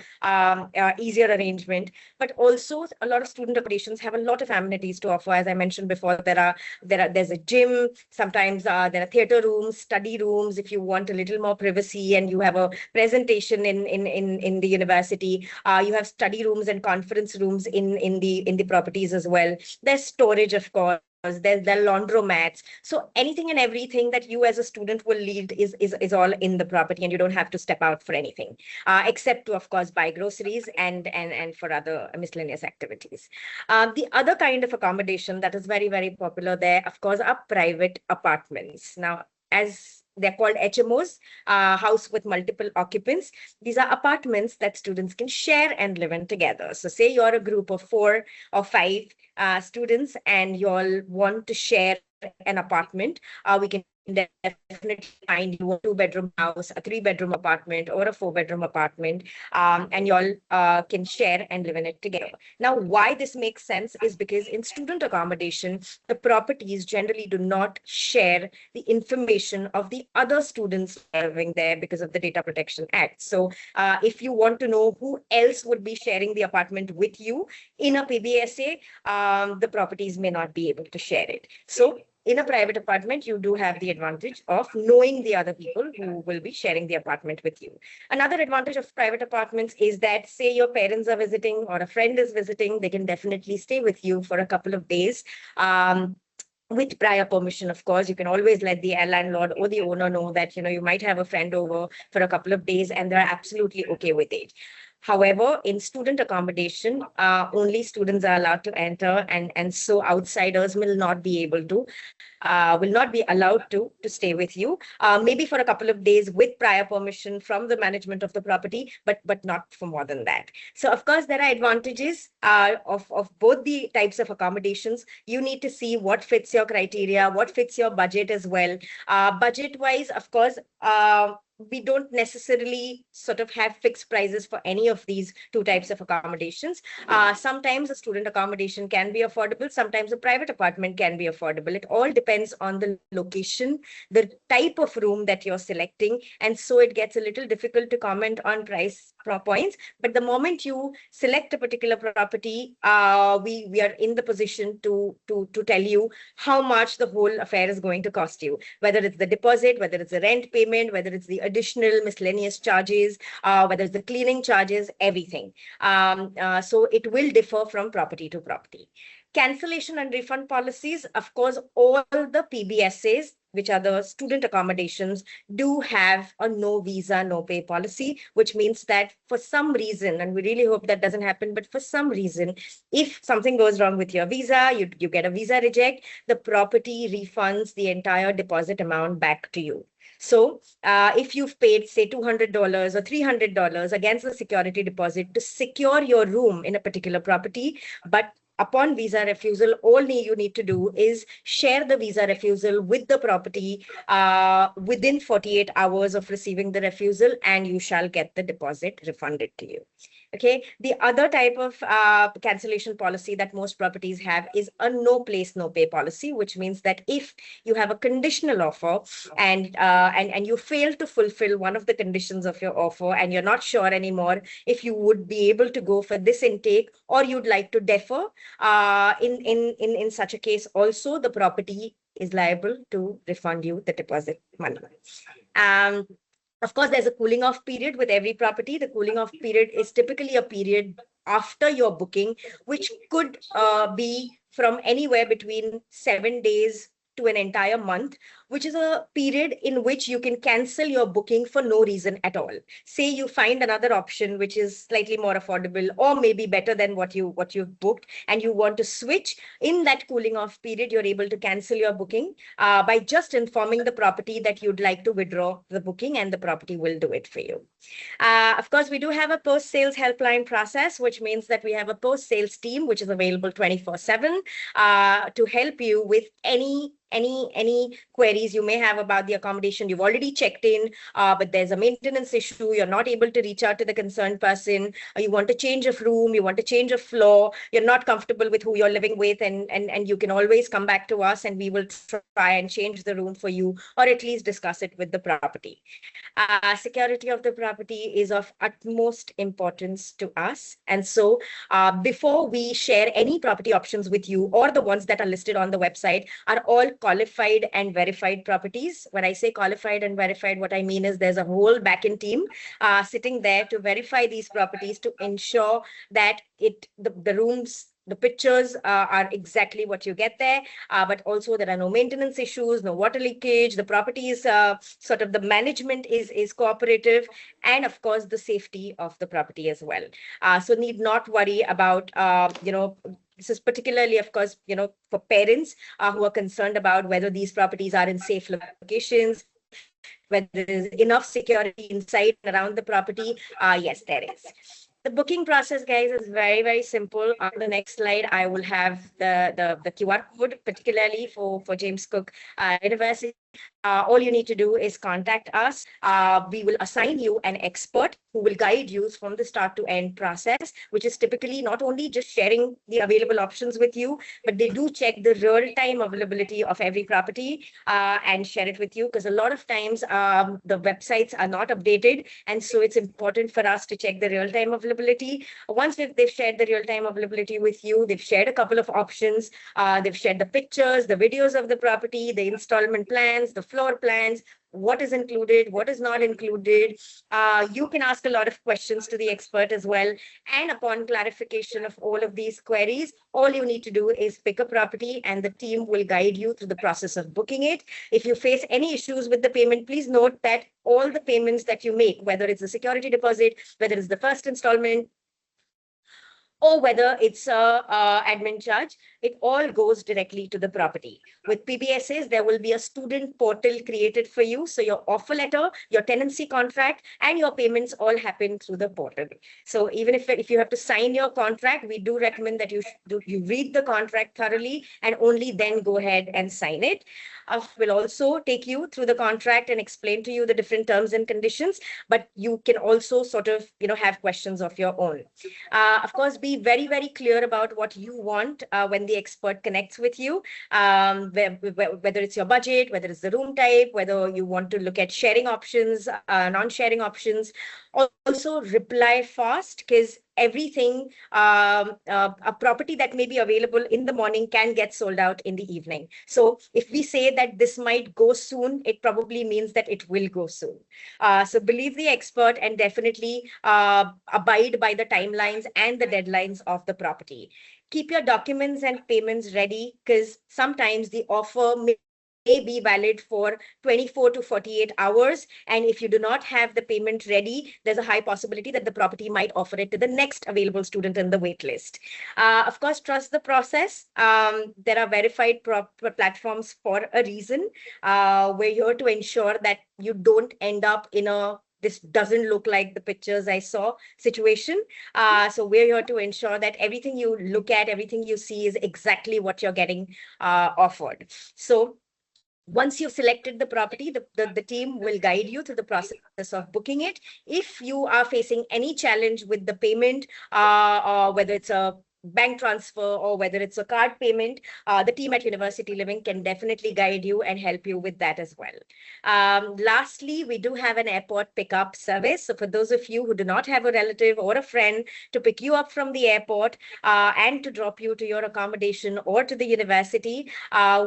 easier arrangement. But also, a lot of student accommodations have a lot of amenities to offer. As I mentioned before, there's a gym, sometimes there are theater rooms, study rooms, if you want a little more privacy and you have a presentation in the university. You have study rooms and conference rooms in the properties as well. There's storage, of course. There are laundromats. So anything and everything that you as a student will need is all in the property, and you don't have to step out for anything, except to, of course, buy groceries and for other miscellaneous activities. The other kind of accommodation that is very, very popular there, of course, are private apartments. Now, as they're called HMOs, house with multiple occupants. These are apartments that students can share and live in together. So say you're a group of 4 or 5 students and you all want to share an apartment. We can definitely find you a 2-bedroom house, a 3-bedroom apartment, or a 4-bedroom apartment, and you all can share and live in it together. Now, why this makes sense is because in student accommodation, the properties generally do not share the information of the other students living there because of the Data Protection Act. So if you want to know who else would be sharing the apartment with you in a PBSA, the properties may not be able to share it. So in a private apartment, you do have the advantage of knowing the other people who will be sharing the apartment with you. Another advantage of private apartments is that, say your parents are visiting or a friend is visiting, they can definitely stay with you for a couple of days. With prior permission, of course. You can always let the landlord or the owner know that, you might have a friend over for a couple of days and they're absolutely okay with it. However, in student accommodation, only students are allowed to enter, and so outsiders will not be allowed to stay with you, maybe for a couple of days with prior permission from the management of the property, but not for more than that. So, of course, there are advantages of both the types of accommodations. You need to see what fits your criteria, what fits your budget as well. Budget-wise, of course, we don't necessarily sort of have fixed prices for any of these two types of accommodations. Sometimes a student accommodation can be affordable. Sometimes a private apartment can be affordable. It all depends on the location, the type of room that you're selecting. And so it gets a little difficult to comment on price points. But the moment you select a particular property, we are in the position to tell you how much the whole affair is going to cost you, whether it's the deposit, whether it's the rent payment, whether it's the additional miscellaneous charges, whether it's the cleaning charges, everything. So it will differ from property to property. Cancellation and refund policies, of course, all the PBSAs, which are the student accommodations, do have a no visa, no pay policy, which means that for some reason, and we really hope that doesn't happen, but for some reason, if something goes wrong with your visa, you get a visa reject, the property refunds the entire deposit amount back to you. So if you've paid, say, $200 or $300 against the security deposit to secure your room in a particular property, but upon visa refusal, all you need to do is share the visa refusal with the property within 48 hours of receiving the refusal, and you shall get the deposit refunded to you. Okay. The other type of cancellation policy that most properties have is a no place, no pay policy, which means that if you have a conditional offer and you fail to fulfill one of the conditions of your offer, and you're not sure anymore if you would be able to go for this intake, or you'd like to defer, in such a case, also the property is liable to refund you the deposit money. Of course, there's a cooling off period with every property. The cooling off period is typically a period after your booking, which could be from anywhere between 7 days to an entire month, which is a period in which you can cancel your booking for no reason at all. Say you find another option which is slightly more affordable or maybe better than what you've booked, and you want to switch. In that cooling off period, you're able to cancel your booking by just informing the property that you'd like to withdraw the booking, and the property will do it for you. Of course, we do have a post-sales helpline process, which means that we have a post-sales team which is available 24/7 to help you with any queries you may have about the accommodation. You've already checked in, but there's a maintenance issue. You're not able to reach out to the concerned person. You want to change of room. You want to change of floor. You're not comfortable with who you're living with, and you can always come back to us, and we will try and change the room for you, or at least discuss it with the property. Security of the property is of utmost importance to us. And so before we share any property options with you, or the ones that are listed on the website are all qualified and verified properties. When I say qualified and verified, what I mean is there's a whole backend team sitting there to verify these properties, to ensure that the rooms, the pictures are exactly what you get there, but also there are no maintenance issues, no water leakage. The property is sort of, the management is cooperative, and of course the safety of the property as well. So need not worry about, this is particularly, of course, for parents who are concerned about whether these properties are in safe locations, whether there is enough security inside and around the property. Yes, there is. The booking process, guys, is very, very simple. On the next slide, I will have the QR code, particularly for James Cook University. All you need to do is contact us. We will assign you an expert who will guide you from the start to end process, which is typically not only just sharing the available options with you, but they do check the real-time availability of every property and share it with you, because a lot of times the websites are not updated, and so it's important for us to check the real-time availability. Once they've shared the real-time availability with you, they've shared a couple of options. They've shared the pictures, the videos of the property, the installment plans, the floor plans, what is included, what is not included. You can ask a lot of questions to the expert as well. And upon clarification of all of these queries, all you need to do is pick a property, and the team will guide you through the process of booking it. If you face any issues with the payment, please note that all the payments that you make, whether it's a security deposit, whether it's the first installment, or whether it's a admin charge, it all goes directly to the property. With PBSAs, there will be a student portal created for you. So your offer letter, your tenancy contract, and your payments all happen through the portal. So even if you have to sign your contract, we do recommend that you read the contract thoroughly and only then go ahead and sign it. We'll also take you through the contract and explain to you the different terms and conditions, but you can also sort of, have questions of your own. Of course, be very, very clear about what you want when the expert connects with you, whether it's your budget, whether it's the room type, whether you want to look at sharing options, non-sharing options. Also reply fast, because everything, a property that may be available in the morning can get sold out in the evening. So if we say that this might go soon, it probably means that it will go soon. So believe the expert and definitely abide by the timelines and the deadlines of the property. Keep your documents and payments ready, because sometimes the offer may be valid for 24 to 48 hours. And if you do not have the payment ready, there's a high possibility that the property might offer it to the next available student in the wait list. Of course, trust the process. There are verified platforms for a reason. We're here to ensure that you don't end up in a "this doesn't look like the pictures I saw" situation. So we're here to ensure that everything you look at, everything you see is exactly what you're getting offered. So once you've selected the property, the team will guide you through the process of booking it. If you are facing any challenge with the payment, or whether it's a bank transfer or whether it's a card payment, the team at University Living can definitely guide you and help you with that as well. Lastly, we do have an airport pickup service. So for those of you who do not have a relative or a friend to pick you up from the airport and to drop you to your accommodation or to the university,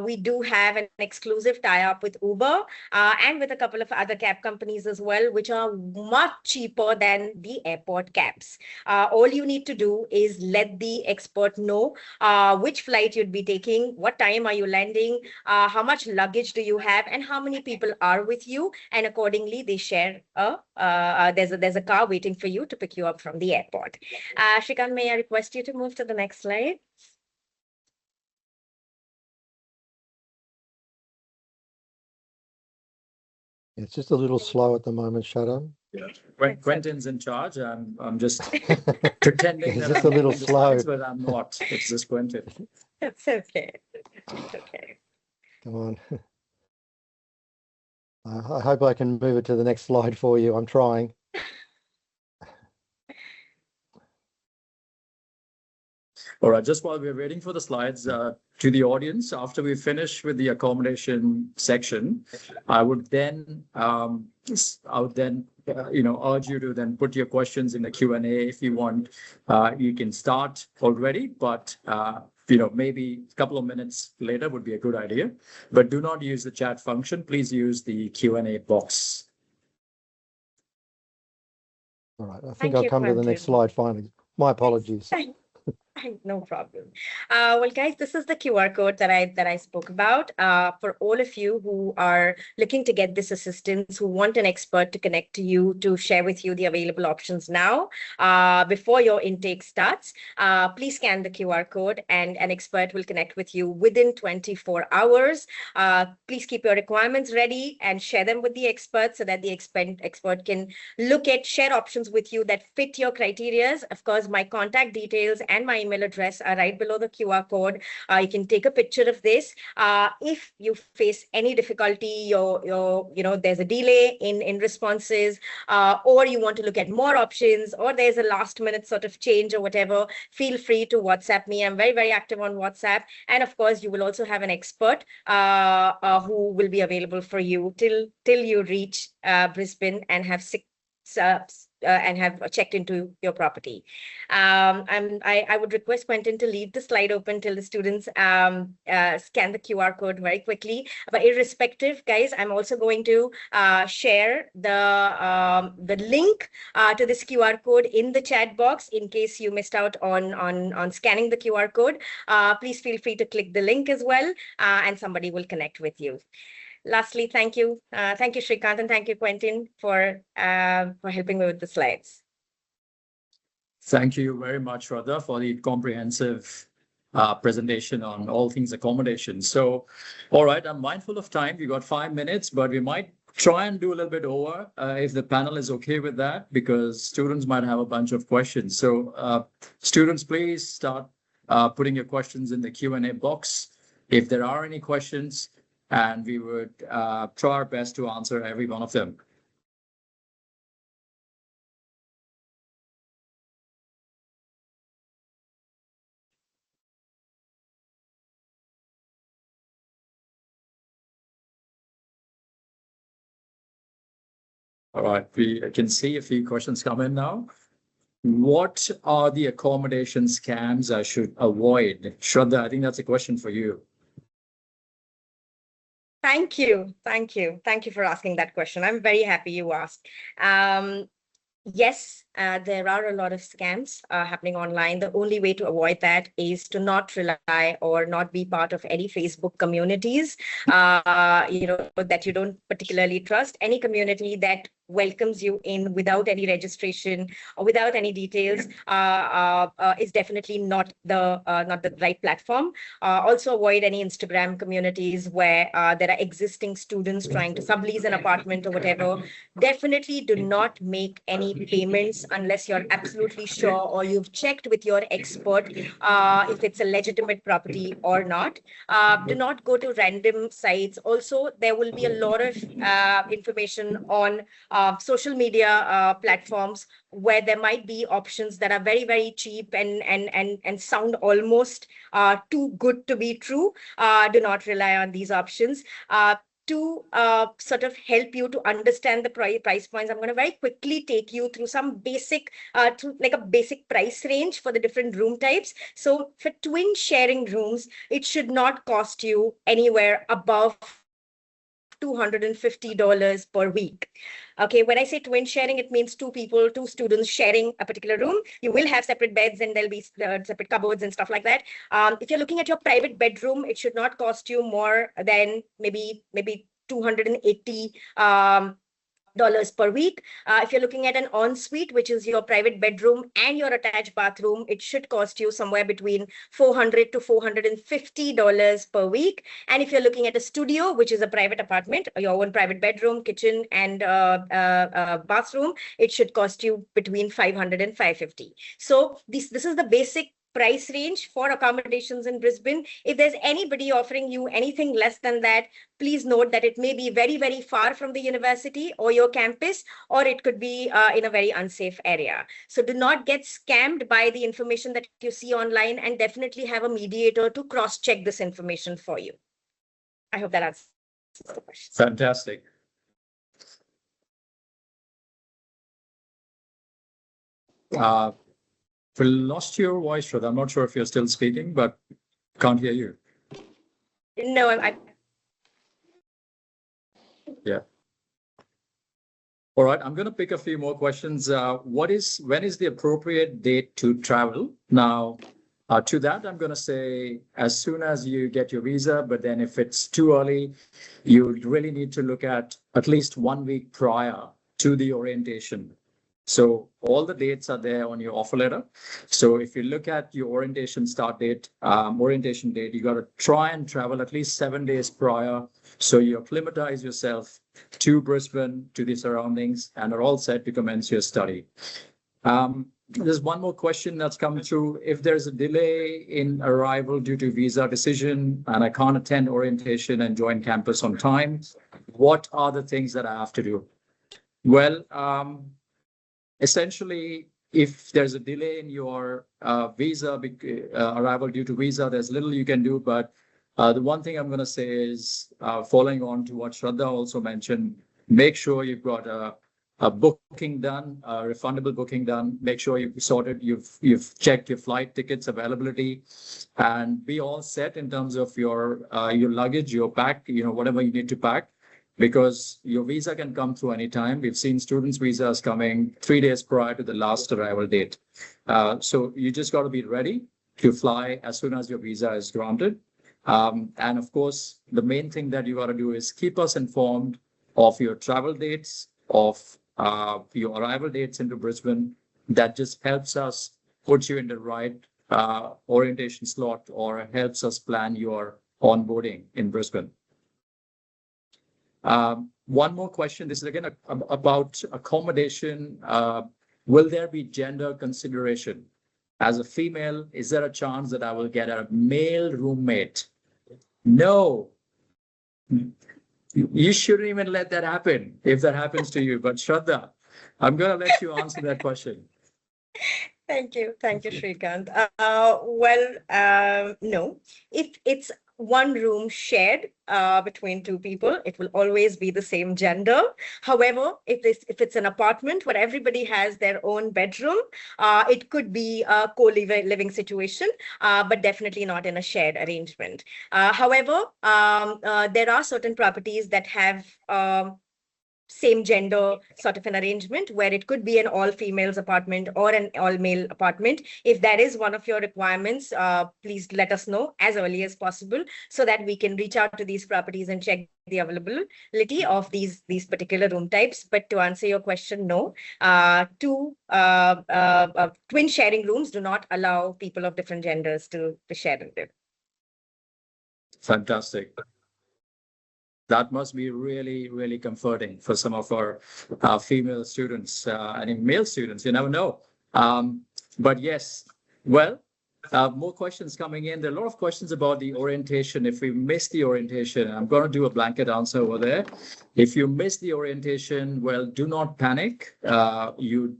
we do have an exclusive tie-up with Uber and with a couple of other cab companies as well, which are much cheaper than the airport cabs. All you need to do is let the expert know which flight you'd be taking, what time are you landing, how much luggage do you have, and how many people are with you. And accordingly, they share there's a car waiting for you to pick you up from the airport. Shrikant, may I request you to move to the next slide? It's just a little slow at the moment, Shudder. Yeah. Quentin's in charge. I'm just pretending It's that just I'm a little in the slow. slides, but I'm not. It's just Quentin. That's okay. It's okay. Come on. I hope I can move it to the next slide for you. I'm trying. All right, just while we're waiting for the slides, to the audience, after we finish with the accommodation section, I would then, urge you to then put your questions in the Q&A if you want. You can start already, but maybe a couple of minutes later would be a good idea. But do not use the chat function. Please use the Q&A box. All right, I think Thank I'll you, come to the next Quentin. slide finally. My apologies. No problem. Well, guys, this is the QR code that I spoke about. For all of you who are looking to get this assistance, who want an expert to connect to you, to share with you the available options now, before your intake starts, please scan the QR code and an expert will connect with you within 24 hours. Please keep your requirements ready and share them with the expert so that the expert can share options with you that fit your criteria. Of course, my contact details and my email address are right below the QR code. You can take a picture of this. If you face any difficulty, there's a delay in responses, or you want to look at more options, or there's a last minute sort of change or whatever, feel free to WhatsApp me. I'm very, very active on WhatsApp. And of course, you will also have an expert who will be available for you till you reach Brisbane and have checked into your property. I would request Quentin to leave the slide open till the students scan the QR code very quickly. But irrespective, guys, I'm also going to share the link to this QR code in the chat box in case you missed out on scanning the QR code. Please feel free to click the link as well, and somebody will connect with you. Lastly, thank you, Shrikant, and thank you, Quentin, for helping me with the slides. Thank you very much, Radha, for the comprehensive presentation on all things accommodation. So, all right, I'm mindful of time. We got 5 minutes, but we might try and do a little bit over if the panel is okay with that, because students might have a bunch of questions. So, students, please start putting your questions in the Q&A box if there are any questions, and we would try our best to answer every one of them. All right, we can see a few questions come in now. What are the accommodation scams I should avoid? Shraddha, I think that's a question for you. Thank you for asking that question. I'm very happy you asked. Yes, there are a lot of scams happening online. The only way to avoid that is to not rely or not be part of any Facebook communities, that you don't particularly trust. Any community that welcomes you in without any registration or without any details is definitely not the right platform. Also avoid any Instagram communities where there are existing students trying to sublease an apartment or whatever. Definitely do not make any payments unless you're absolutely sure or you've checked with your expert if it's a legitimate property or not. Do not go to random sites. Also, there will be a lot of information on social media platforms where there might be options that are very, very cheap and sound almost too good to be true. Do not rely on these options. To sort of help you to understand the price points, I'm going to very quickly take you through some basic, like a basic price range for the different room types. So for twin sharing rooms, it should not cost you anywhere above $250 per week. Okay, when I say twin sharing, it means two students sharing a particular room. You will have separate beds and there'll be separate cupboards and stuff like that. If you're looking at your private bedroom, it should not cost you more than maybe $280 dollars per week. If you're looking at an ensuite, which is your private bedroom and your attached bathroom, it should cost you somewhere between $400 to $450 per week. And if you're looking at a studio, which is a private apartment, your own private bedroom, kitchen, and bathroom, it should cost you between $500 and $550. So this is the basic price range for accommodations in Brisbane. If there's anybody offering you anything less than that, please note that it may be very, very far from the university or your campus, or it could be in a very unsafe area. So do not get scammed by the information that you see online, and definitely have a mediator to cross-check this information for you. I hope that answers the question. Fantastic. We lost your voice, Shraddha. I'm not sure if you're still speaking, but can't hear you. No, Yeah. All right, I'm going to pick a few more questions. When is the appropriate date to travel? Now, to that, I'm going to say as soon as you get your visa, but then if it's too early, you really need to look at least 1 week prior to the orientation. So all the dates are there on your offer letter. So if you look at your orientation date, you got to try and travel at least 7 days prior. So you acclimatize yourself to Brisbane, to the surroundings, and are all set to commence your study. There's one more question that's come through. If there's a delay in arrival due to visa decision and I can't attend orientation and join campus on time, what are the things that I have to do? Well, essentially, if there's a delay in your visa arrival due to visa, there's little you can do. But the one thing I'm going to say is, following on to what Shraddha also mentioned, make sure you've got a booking done, a refundable booking done. Make sure you've checked your flight tickets availability, and be all set in terms of your luggage, your pack, whatever you need to pack. Because your visa can come through anytime. We've seen students' visas coming 3 days prior to the last arrival date. So you just got to be ready to fly as soon as your visa is granted. And of course, the main thing that you got to do is keep us informed of your travel dates, of your arrival dates into Brisbane. That just helps us put you in the right orientation slot, or helps us plan your onboarding in Brisbane. One more question. This is again about accommodation. Will there be gender consideration? As a female, is there a chance that I will get a male roommate? No. You shouldn't even let that happen if that happens to you. But Shraddha, I'm going to let you answer that question. Thank you, Shrikant. No. If it's one room shared between two people, it will always be the same gender. However, if it's an apartment where everybody has their own bedroom, it could be a co-living situation, but definitely not in a shared arrangement. However, there are certain properties that have same gender sort of an arrangement, where it could be an all females apartment or an all male apartment. If that is one of your requirements, please let us know as early as possible, so that we can reach out to these properties and check the availability of these particular room types. But to answer your question, no. Twin sharing rooms do not allow people of different genders to share in them. Fantastic. That must be really, really comforting for some of our female students and even male students. You never know. But yes, well, more questions coming in. There are a lot of questions about the orientation. If we miss the orientation, I'm going to do a blanket answer over there. If you miss the orientation, well, do not panic. You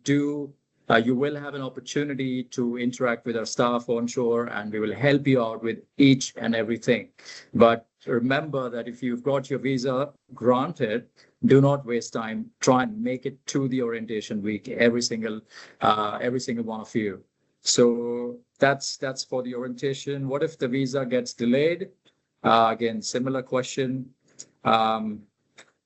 will have an opportunity to interact with our staff onshore, and we will help you out with each and everything. But remember that if you've got your visa granted, do not waste time. Try and make it to the orientation week, every single one of you. So that's for the orientation. What if the visa gets delayed? Again, similar question.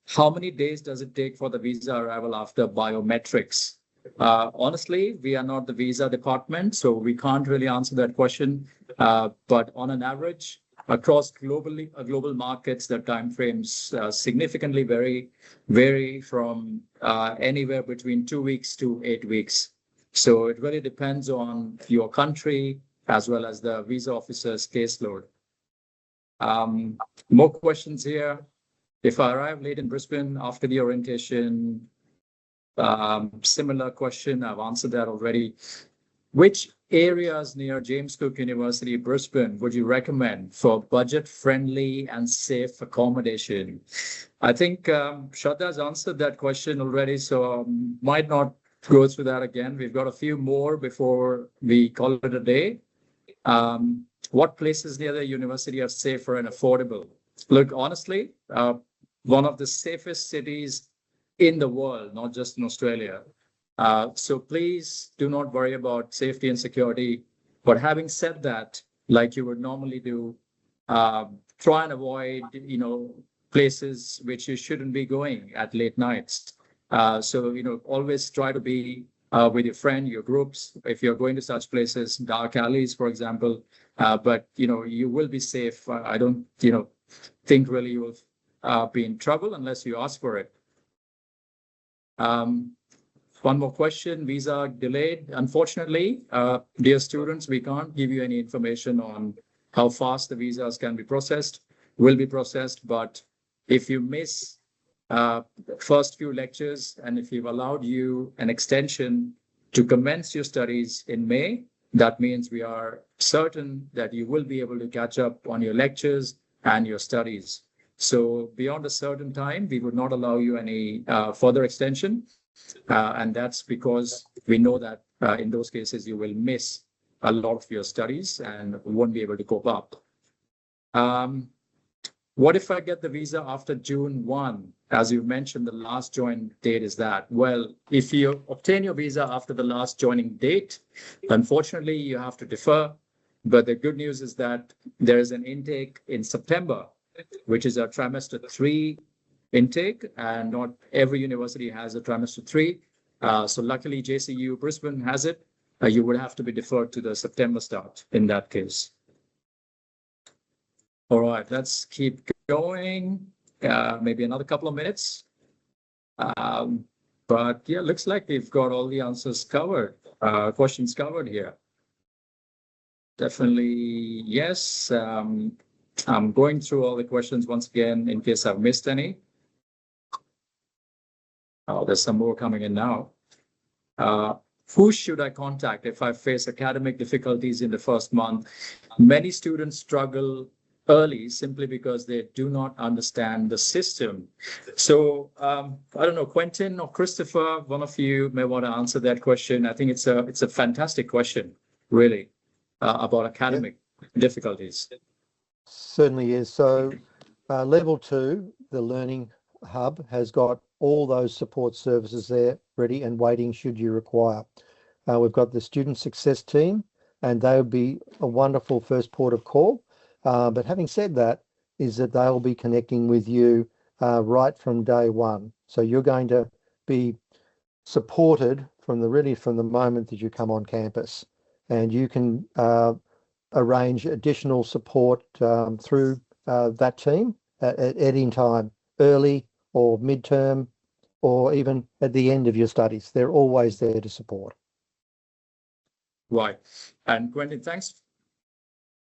how many days does it take for the visa arrival after biometrics? Honestly, we are not the visa department, so we can't really answer that question. But on an average, across global markets, the timeframes significantly vary from anywhere between 2 weeks to 8 weeks. So it really depends on your country as well as the visa officer's caseload. More questions here. If I arrive late in Brisbane after the orientation, similar question, I've answered that already. Which areas near James Cook University, Brisbane, would you recommend for budget-friendly and safe accommodation? I think Shraddha's answered that question already, so might not go through that again. We've got a few more before we call it a day. What places near the university are safer and affordable? Look, honestly, one of the safest cities in the world, not just in Australia. So please do not worry about safety and security. But having said that, like you would normally do, try and avoid, places which you shouldn't be going at late nights. So, always try to be with your friend, your groups, if you're going to such places, dark alleys, for example. But, you will be safe. I don't, think really you will be in trouble unless you ask for it. One more question, visa delayed. Unfortunately, dear students, we can't give you any information on how fast the visas can be processed, will be processed. But if you miss the first few lectures and if you've allowed you an extension to commence your studies in May, that means we are certain that you will be able to catch up on your lectures and your studies. So beyond a certain time, we would not allow you any further extension. And that's because we know that in those cases, you will miss a lot of your studies and won't be able to cope up. What if I get the visa after June 1? As you mentioned, the last join date is that. Well, if you obtain your visa after the last joining date, unfortunately, you have to defer. But the good news is that there is an intake in September, which is a trimester 3 intake, and not every university has a trimester 3. So luckily, JCUB Brisbane has it. You would have to be deferred to the September start in that case. All right, let's keep going. Maybe another couple of minutes. But yeah, looks like we've got all the answers covered, questions covered here. Definitely, yes. I'm going through all the questions once again in case I've missed any. Oh, there's some more coming in now. Who should I contact if I face academic difficulties in the first month? Many students struggle early simply because they do not understand the system. So I don't know, Quentin or Christopher, one of you may want to answer that question. I think it's a fantastic question, really, about academic difficulties. Certainly is. So level 2, the Learning Hub, has got all those support services there ready and waiting should you require. We've got the student success team, and they would be a wonderful first port of call. But having said that, is that they'll be connecting with you right from day one. So you're going to be supported from the moment that you come on campus, and you can arrange additional support through that team at any time, early or midterm, or even at the end of your studies. They're always there to support. Right. And Quentin, thanks.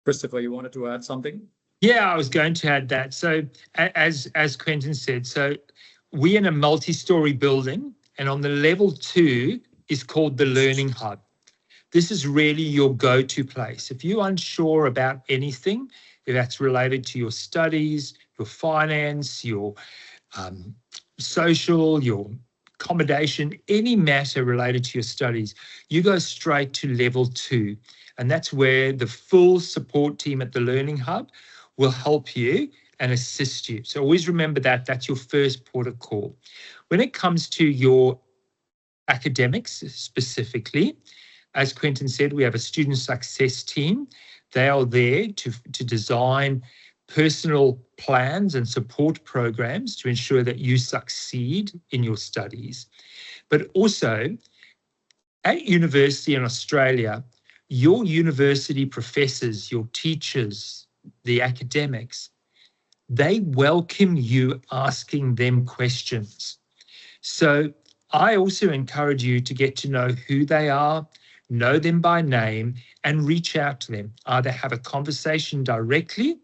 Christopher, you wanted to add something? Yeah, I was going to add that. So as Quentin said, so we're in a multi-story building, and on the level 2 is called the Learning Hub. This is really your go-to place. If you're unsure about anything, if that's related to your studies, your finance, your social, your accommodation, any matter related to your studies, you go straight to level 2. And that's where the full support team at the Learning Hub will help you and assist you. So always remember that that's your first port of call. When it comes to your academics specifically, as Quentin said, we have a student success team. They are there to design personal plans and support programs to ensure that you succeed in your studies. But also, at university in Australia, your university professors, your teachers, the academics, they welcome you asking them questions. So I also encourage you to get to know who they are, know them by name, and reach out to them. Either have a conversation directly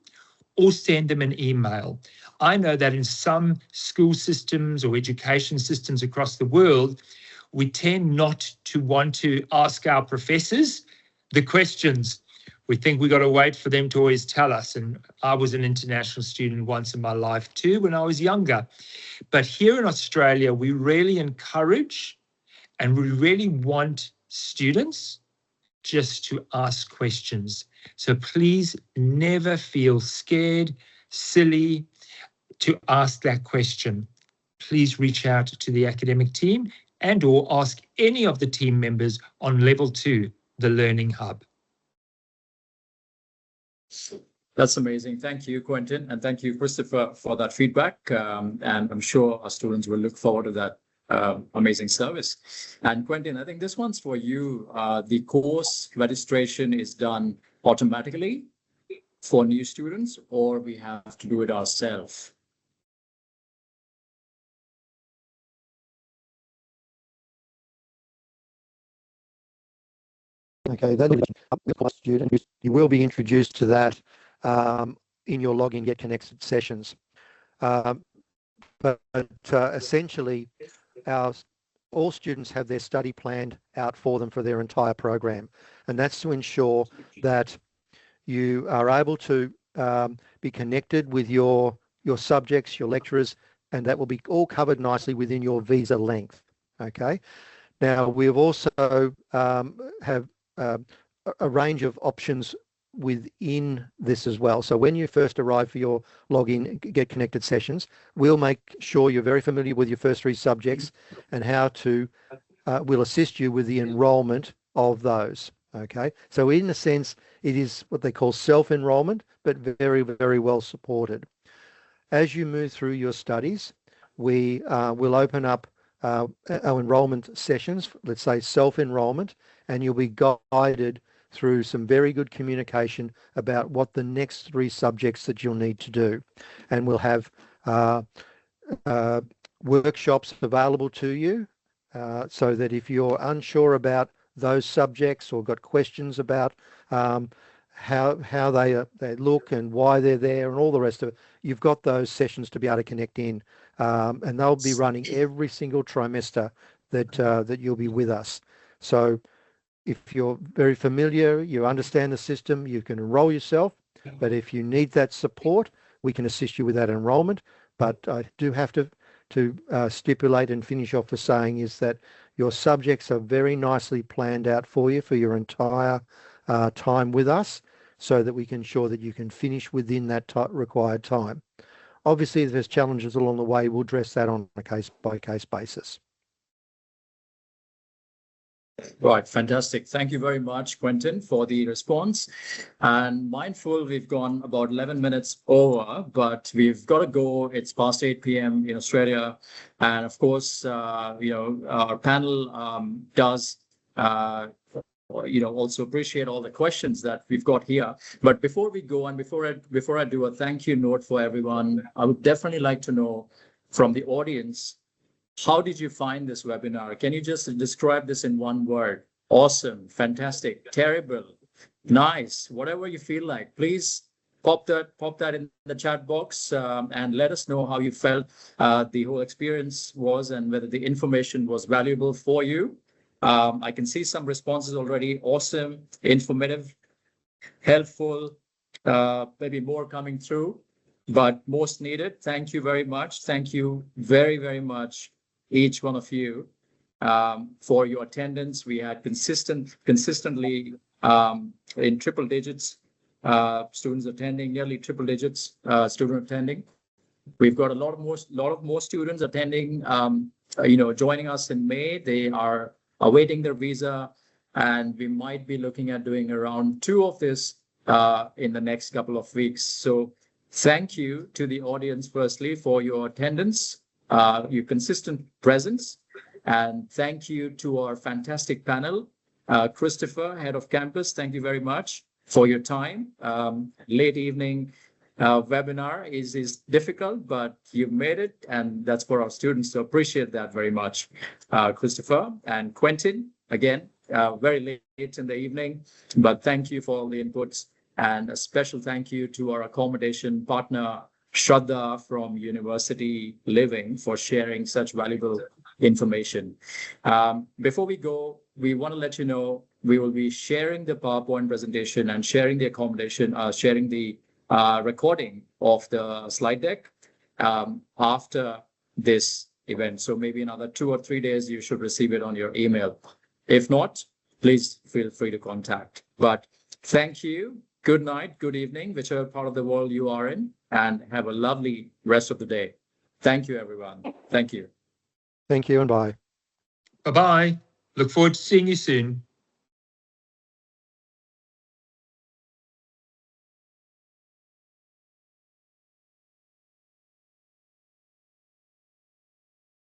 or send them an email. I know that in some school systems or education systems across the world, we tend not to want to ask our professors the questions. We think we got to wait for them to always tell us. And I was an international student once in my life too when I was younger. But here in Australia, we really encourage and we really want students just to ask questions. So please never feel scared, silly to ask that question. Please reach out to the academic team and or ask any of the team members on level 2, the Learning Hub. That's amazing. Thank you, Quentin, and thank you, Christopher, for that feedback. And I'm sure our students will look forward to that amazing service. And Quentin, I think this one's for you. The course registration is done automatically for new students, or we have to do it ourselves? Okay, that student, you will be introduced to that in your login get connected sessions. But essentially, all students have their study planned out for them for their entire program, and that's to ensure that you are able to be connected with your subjects, your lecturers, and that will be all covered nicely within your visa length. Okay. Now we've also have a range of options within this as well. So when you first arrive for your login get connected sessions, we'll make sure you're very familiar with your first 3 subjects and how to we'll assist you with the enrollment of those. Okay, so in a sense it is what they call self-enrollment, but very, very well supported. As you move through your studies, we will open up our enrollment sessions, let's say self-enrollment, and you'll be guided through some very good communication about what the next 3 subjects that you'll need to do. And we'll have workshops available to you so that if you're unsure about those subjects or got questions about how they look and why they're there and all the rest of it, you've got those sessions to be able to connect in, and they'll be running every single trimester that you'll be with us. So if you're very familiar, you understand the system, you can enroll yourself, but if you need that support, we can assist you with that enrollment. But I do have to stipulate and finish off with saying is that your subjects are very nicely planned out for you for your entire time with us, so that we can ensure that you can finish within that required time. Obviously, if there's challenges along the way, we'll address that on a case-by-case basis. Right, fantastic. Thank you very much, Quentin, for the response. And mindful, we've gone about 11 minutes over, but we've got to go. It's past 8 p.m. in Australia. And of course, our panel does also appreciate all the questions that we've got here. But before we go and before I do a thank you note for everyone, I would definitely like to know from the audience, how did you find this webinar? Can you just describe this in one word? Awesome, fantastic, terrible, nice, whatever you feel like. Please pop that in the chat box and let us know how you felt the whole experience was and whether the information was valuable for you. I can see some responses already. Awesome, informative, helpful, maybe more coming through, but most needed. Thank you very much. Thank you very, very much, each one of you, for your attendance. We had consistently in triple digits students attending, nearly triple digits student attending. We've got a lot of more students attending, joining us in May. They are awaiting their visa, and we might be looking at doing around 2 of this in the next couple of weeks. So Thank you to the audience, firstly, for your attendance, your consistent presence, and thank you to our fantastic panel. Christopher, head of campus, thank you very much for your time. Late evening webinar is difficult, but you've made it, and that's for our students, so appreciate that very much. Christopher and Quentin, again, very late in the evening, but thank you for all the inputs, and a special thank you to our accommodation partner, Shraddha from University Living, for sharing such valuable information. Before we go, we want to let you know we will be sharing the PowerPoint presentation and sharing the accommodation, sharing the recording of the slide deck after this event. So maybe another 2 or 3 days, you should receive it on your email. If not, please feel free to contact. But thank you. Good night, good evening, whichever part of the world you are in, and have a lovely rest of the day. Thank you, everyone. Thank you. Thank you and bye. Bye-bye. Look forward to seeing you soon.